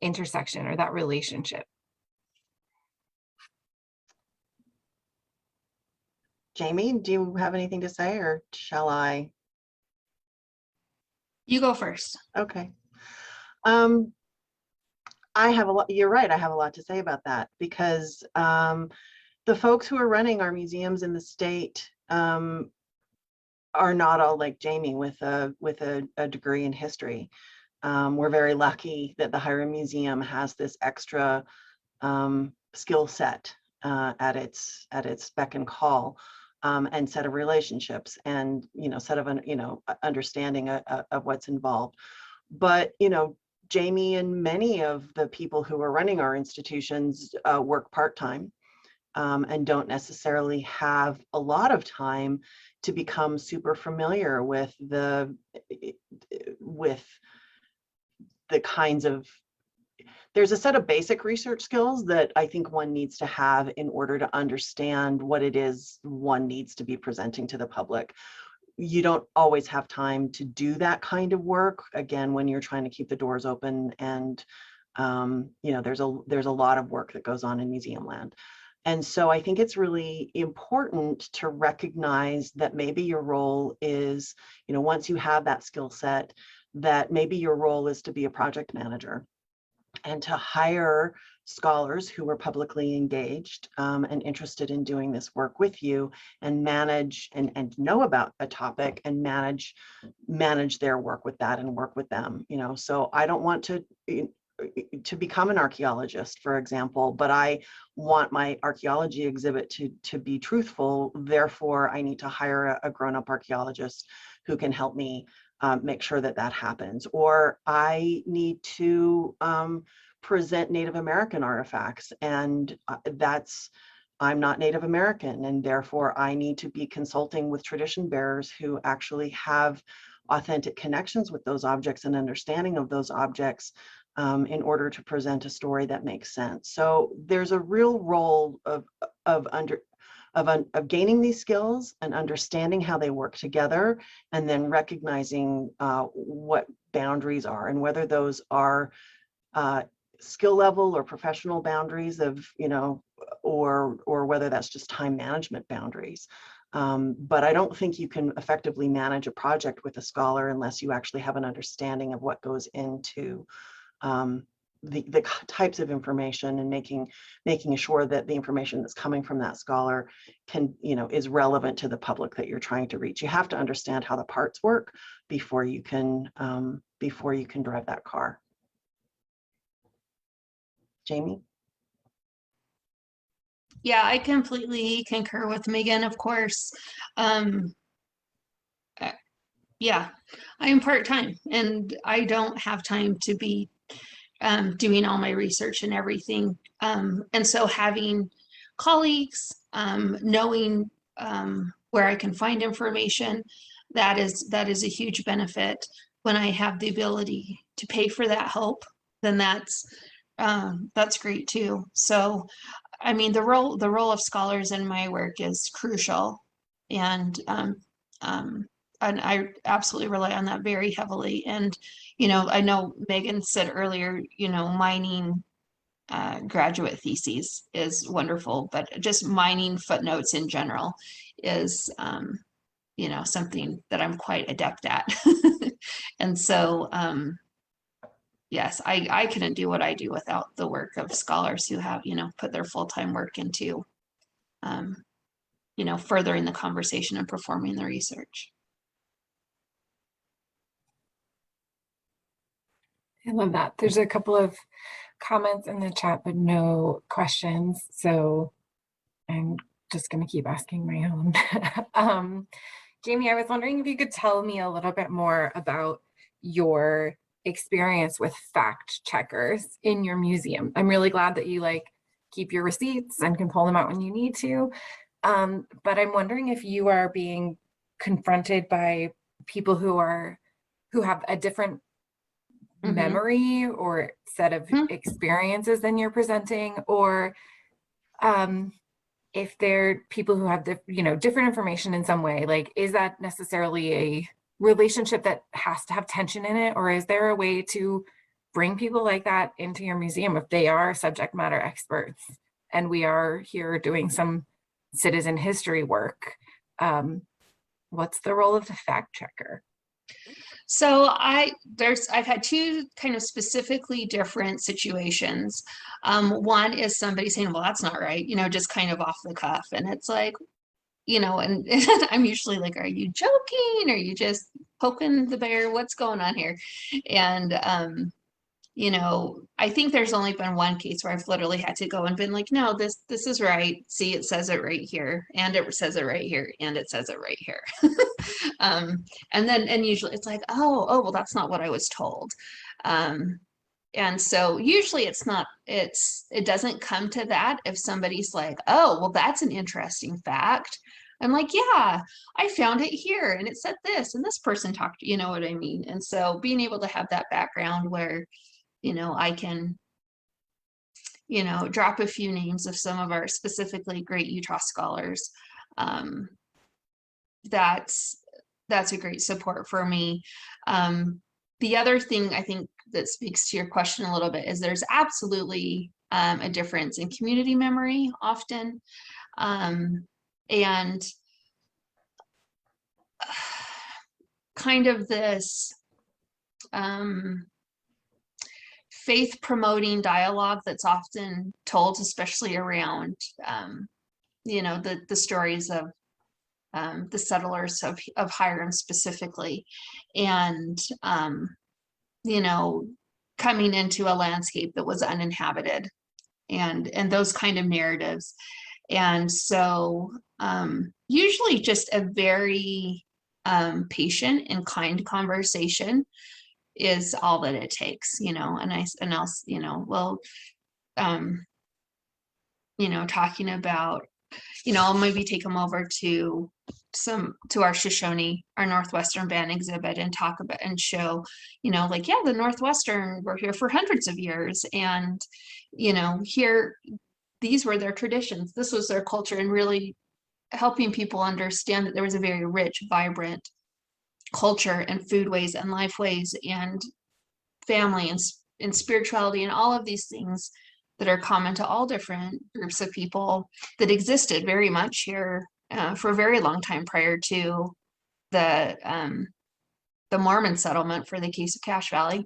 intersection or that relationship. Jami, do you have anything to say, or shall I? You go first. Okay. I have a lot, you're right, I have a lot to say about that, because the folks who are running our museums in the state are not all like Jami with a degree in history. We're very lucky that the Hyrum Museum has this extra skill set at its beck and call, and set of relationships, and set of understanding of what's involved. But Jami and many of the people who are running our institutions work part-time, and don't necessarily have a lot of time to become super familiar with the kinds of, there's a set of basic research skills that I think one needs to have in order to understand what it is one needs to be presenting to the public. You don't always have time to do that kind of work, again, when you're trying to keep the doors open, and you know, there's a lot of work that goes on in museum land. And so I think it's really important to recognize that maybe your role is, you know, once you have that skill set, that maybe your role is to be a project manager and to hire scholars who are publicly engaged and interested in doing this work with you, and manage and know about a topic and manage their work with that and work with them. You know, so I don't want to become an archaeologist, for example, but I want my archaeology exhibit to be truthful. Therefore, I need to hire a grown-up archaeologist who can help me make sure that that happens. Or I need to present Native American artifacts, and I'm not Native American, and therefore I need to be consulting with tradition bearers who actually have authentic connections with those objects and understanding of those objects in order to present a story that makes sense. So there's a real role of gaining these skills and understanding how they work together, and then recognizing what boundaries are, and whether those are skill level or professional boundaries of, you know, or whether that's just time management boundaries. But I don't think you can effectively manage a project with a scholar unless you actually have an understanding of what goes into the types of information, and making sure that the information that's coming from that scholar can, you know, is relevant to the public that you're trying to reach. You have to understand how the parts work before you can drive that car. Jami? Yeah, I completely concur with Megan, of course. Yeah, I am part-time and I don't have time to be doing all my research and everything. And so having colleagues, knowing where I can find information, that is a huge benefit. When I have the ability to pay for that help, then that's great too. So, I mean, the role of scholars in my work is crucial, and I absolutely rely on that very heavily. And, you know, I know Megan said earlier, you know, mining graduate theses is wonderful, but just mining footnotes in general is, you know, something that I'm quite adept at. And so, yes, I couldn't do what I do without the work of scholars who have, you know, put their full-time work into, you know, furthering the conversation and performing the research. I love that. There's a couple of comments in the chat, but no questions. So I'm just going to keep asking my own. Jami, I was wondering if you could tell me a little bit more about your experience with fact checkers in your museum. I'm really glad that you keep your receipts and can pull them out when you need to. But I'm wondering if you are being confronted by people who have a different memory or set of experiences than you're presenting, or if they're people who have different information in some way. Like, is that necessarily a relationship that has to have tension in it, or is there a way to bring people like that into your museum if they are subject matter experts and we are here doing some citizen history work? What's the role of the fact checker? So I've had two kind of specifically different situations. One is somebody saying, well, that's not right, you know, just kind of off the cuff. And it's like, you know, and I'm usually like, are you joking? Are you just poking the bear? What's going on here? And, you know, I think there's only been one case where I've literally had to go and been like, no, this is right. See, it says it right here, and it says it right here, and it says it right here. And usually it's like, oh, well, that's not what I was told. And so usually it doesn't come to that if somebody's like, oh, well, that's an interesting fact. I'm like, yeah, I found it here and it said this and this person talked, you know what I mean? And so being able to have that background where, I can, drop a few names of some of our specifically great Utah scholars. That's a great support for me. The other thing I think that speaks to your question a little bit is there's absolutely a difference in community memory often. And kind of this faith promoting dialogue that's often told, especially around, the stories of the settlers of Hyrum specifically, and coming into a landscape that was uninhabited, and those kind of narratives. And so usually just a very patient and kind conversation is all that it takes, and talking about, I'll maybe take them over to our Shoshone, our Northwestern band exhibit, and talk about and show, like, yeah, the Northwestern were here for hundreds of years, and here, these were their traditions, this was their culture, and really helping people understand that there was a very rich, vibrant culture and foodways and lifeways and family and spirituality and all of these things that are common to all different groups of people that existed very much here for a very long time prior to the Mormon settlement for the case of Cache Valley.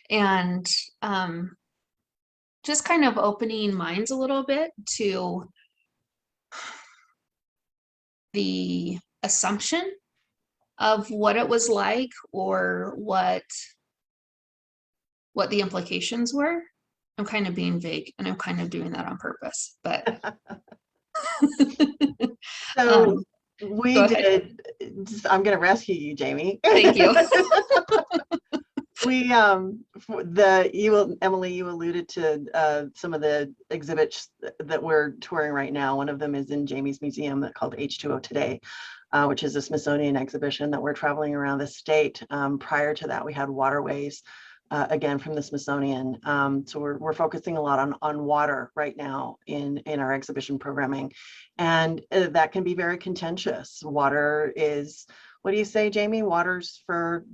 And just kind of opening minds a little bit to the assumption of what it was like, or what the implications were. I'm kind of being vague, and I'm kind of doing that on purpose, but So we go ahead. did, I'm going to rescue you, Jami. Thank you. We, Emily, you alluded to some of the exhibits that we're touring right now. One of them is in Jami's museum called H2O Today, which is a Smithsonian exhibition that we're traveling around the state. Prior to that, we had Waterways, again from the Smithsonian. So we're focusing a lot on water right now in our exhibition programming, and that can be very contentious. Water is, what do you say, Jami? Water's for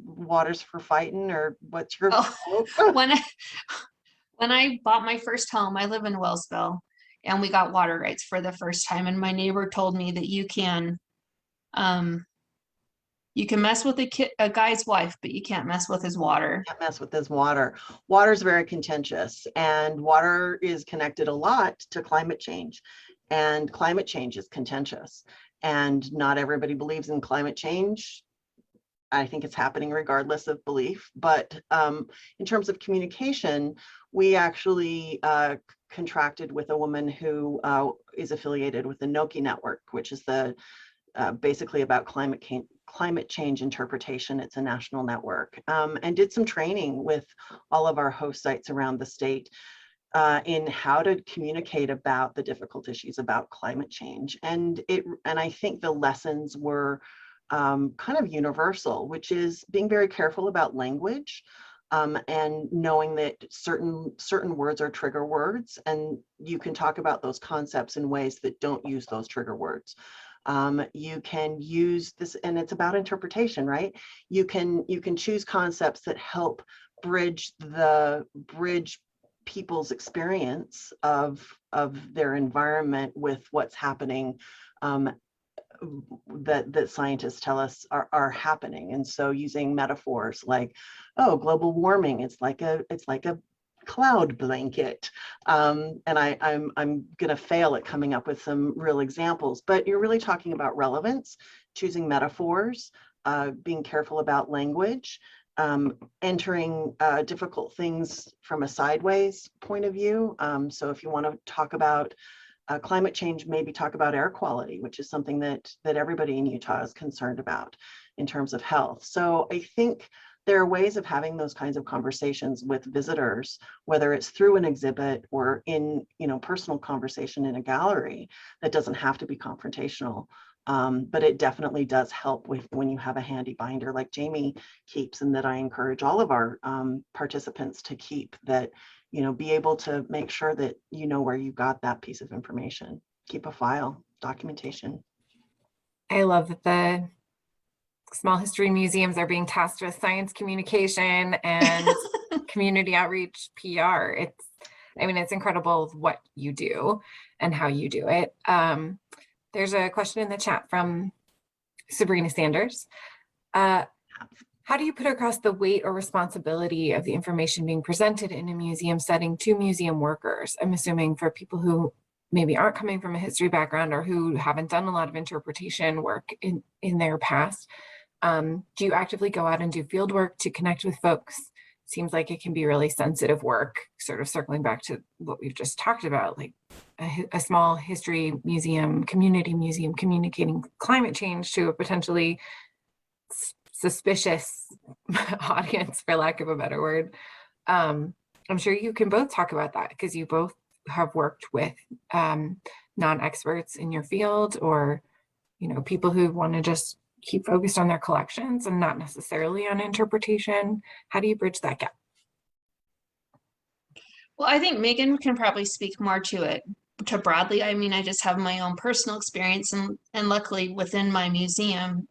fighting, or what's your quote? When I bought my first home, I live in Wellsville, and we got water rights for the first time, and my neighbor told me that you can mess with a guy's wife, but you can't mess with his water. Can't mess with his water. Water's very contentious, and water is connected a lot to climate change, and climate change is contentious, and not everybody believes in climate change. I think it's happening regardless of belief, but in terms of communication, we actually contracted with a woman who is affiliated with the Noki Network, which is the basically about climate change interpretation. It's a national network, and did some training with all of our host sites around the state in how to communicate about the difficult issues about climate change. And I think the lessons were kind of universal, which is being very careful about language, and knowing that certain words are trigger words, and you can talk about those concepts in ways that don't use those trigger words. You can use this, and it's about interpretation, right? You can choose concepts that help bridge people's experience of their environment with what's happening, that scientists tell us are happening. And so using metaphors like, oh, global warming, it's like a cloud blanket, and I'm gonna fail at coming up with some real examples, but you're really talking about relevance, choosing metaphors, being careful about language, entering difficult things from a sideways point of view. So if you want to talk about climate change, maybe talk about air quality, which is something that everybody in Utah is concerned about in terms of health. So I think there are ways of having those kinds of conversations with visitors, whether it's through an exhibit or in, personal conversation in a gallery, that doesn't have to be confrontational. But it definitely does help with when you have a handy binder like Jami keeps, and that I encourage all of our participants to keep, that, be able to make sure that you know where you got that piece of information. Keep a file, documentation. I love that the small history museums are being tasked with science communication and community outreach PR. It's incredible what you do and how you do it. There's a question in the chat from Sabrina Sanders. How do you put across the weight or responsibility of the information being presented in a museum setting to museum workers? I'm assuming for people who maybe aren't coming from a history background or who haven't done a lot of interpretation work in their past. Do you actively go out and do field work to connect with folks? Seems like it can be really sensitive work, sort of circling back to what we've just talked about, like a small history museum, community museum, communicating climate change to a potentially suspicious audience, for lack of a better word. I'm sure you can both talk about that because you both have worked with non-experts in your field, or people who want to just keep focused on their collections and not necessarily on interpretation. How do you bridge that gap? Well, I think Megan can probably speak more to it, to broadly. I mean, I just have my own personal experience, and luckily within my museum,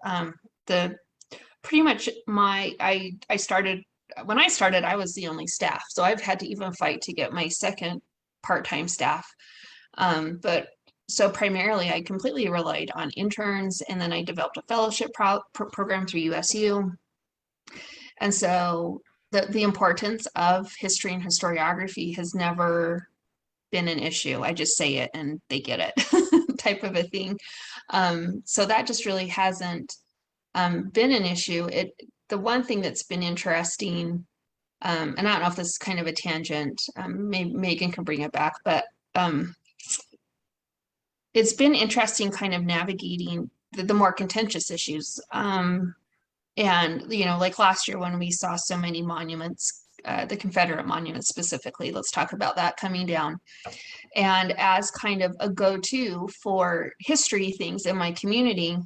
pretty much I started, when I started, I was the only staff. So I've had to even fight to get my second part-time staff. But so primarily I completely relied on interns, and then I developed a fellowship program through USU. And so the importance of history and historiography has never been an issue. I just say it and they get it type of a thing. So that just really hasn't been an issue. The one thing that's been interesting, and I don't know if this is kind of a tangent, maybe Megan can bring it back, but it's been interesting kind of navigating the more contentious issues. And, like last year when we saw so many monuments, the Confederate monuments specifically, let's talk about that coming down. And as kind of a go-to for history things in my community,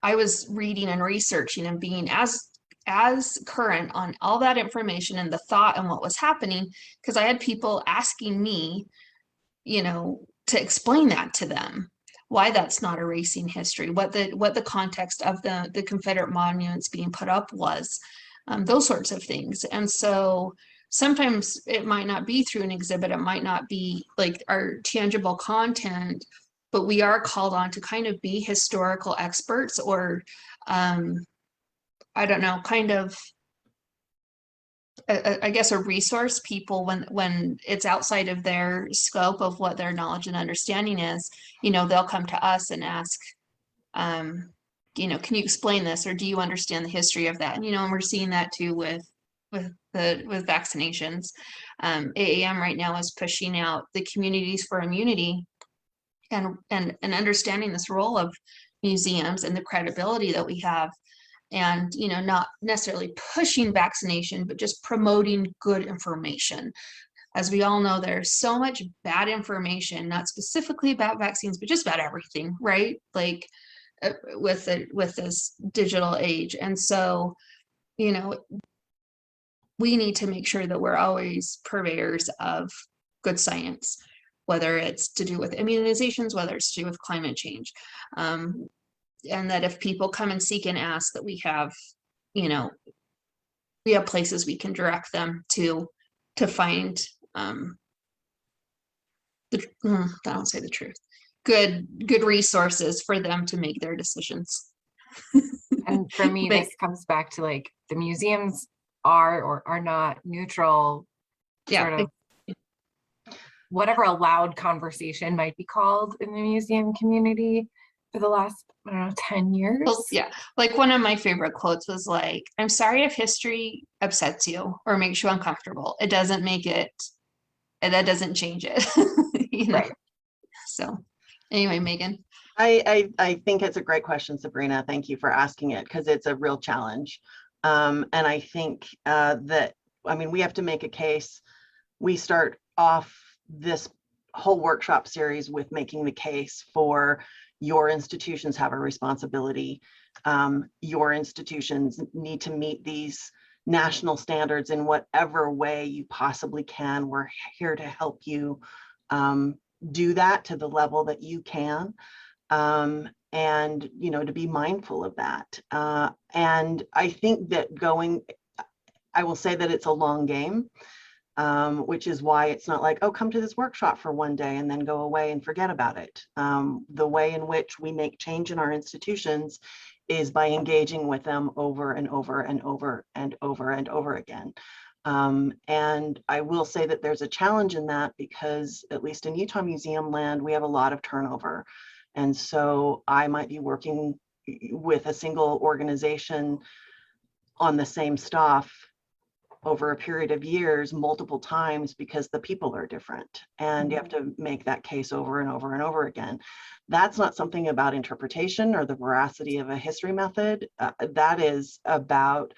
I was reading and researching and being as current on all that information and the thought and what was happening, because I had people asking me, to explain that to them, why that's not erasing history, what the context of the Confederate monuments being put up was, those sorts of things. And so sometimes it might not be through an exhibit, it might not be like our tangible content, but we are called on to kind of be historical experts, or I don't know, kind of I guess a resource people when it's outside of their scope of what their knowledge and understanding is. They'll come to us and ask, can you explain this, or do you understand the history of that? And we're seeing that too with vaccinations. AAM right now is pushing out the Communities for Immunity, and understanding this role of museums and the credibility that we have. And not necessarily pushing vaccination, but just promoting good information. As we all know, there's so much bad information, not specifically about vaccines, but just about everything, right? Like with this digital age. And so we need to make sure that we're always purveyors of good science, whether it's to do with immunizations, whether it's to do with climate change. And that if people come and seek and ask, that we have places we can direct them to find I don't say the truth, good resources for them to make their decisions. And for me, this comes back to like the museums are or are not neutral, sort of whatever a loud conversation might be called in the museum community for the last, I don't know, 10 years. Well, yeah, like one of my favorite quotes was like, I'm sorry if history upsets you or makes you uncomfortable. It doesn't make it, that doesn't change it. Right. So anyway, Megan. I think it's a great question, Sabrina. Thank you for asking it, because it's a real challenge. And I think that, I mean, we have to make a case. We start off this whole workshop series with making the case for your institutions have a responsibility. Your institutions need to meet these national standards in whatever way you possibly can. We're here to help you do that to the level that you can. And, you know, to be mindful of that. And I think that I will say that it's a long game. Which is why it's not like, oh, come to this workshop for one day and then go away and forget about it. The way in which we make change in our institutions is by engaging with them over and over and over and over and over again. And I will say that there's a challenge in that because, at least in Utah Museum land, we have a lot of turnover. And so I might be working with a single organization on the same staff over a period of years, multiple times, because the people are different. And you have to make that case over and over and over again. That's not something about interpretation or the veracity of a history method. That is about,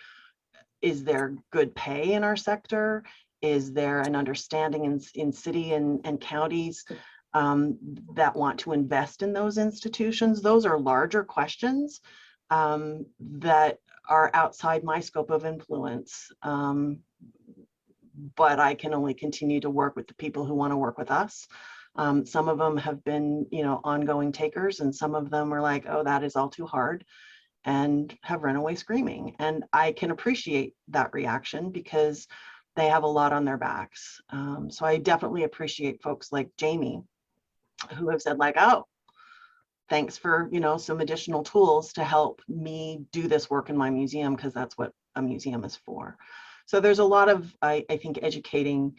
is there good pay in our sector? Is there an understanding in city and counties that want to invest in those institutions? Those are larger questions that are outside my scope of influence. But I can only continue to work with the people who want to work with us. Some of them have been, you know, ongoing takers, and some of them are like, oh, that is all too hard, and have run away screaming. And I can appreciate that reaction because they have a lot on their backs. So I definitely appreciate folks like Jami who have said like, oh, thanks for, you know, some additional tools to help me do this work in my museum, because that's what a museum is for. So there's a lot of, I think, educating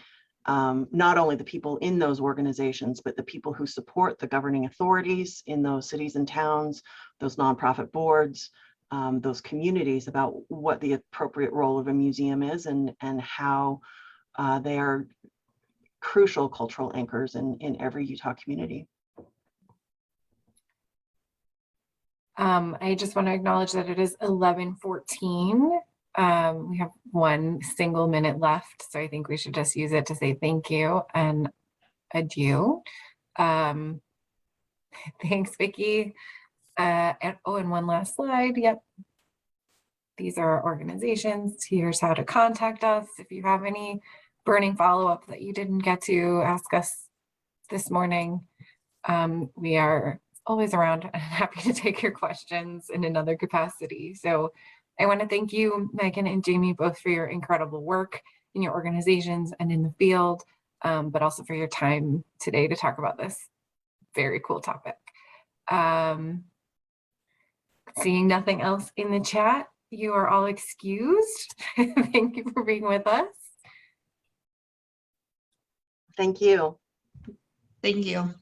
not only the people in those organizations, but the people who support the governing authorities in those cities and towns, those nonprofit boards, those communities, about what the appropriate role of a museum is and how they are crucial cultural anchors in every Utah community. I just want to acknowledge that it is 11:14. We have 1 single minute left, so I think we should just use it to say thank you and adieu. Thanks, Vicki. And one last slide. Yep. These are our organizations. Here's how to contact us. If you have any burning follow-up that you didn't get to ask us this morning, we are always around and happy to take your questions in another capacity. So I want to thank you, Megan and Jami, both for your incredible work in your organizations and in the field, but also for your time today to talk about this very cool topic. Seeing nothing else in the chat, you are all excused. Thank you for being with us. Thank you. Thank you.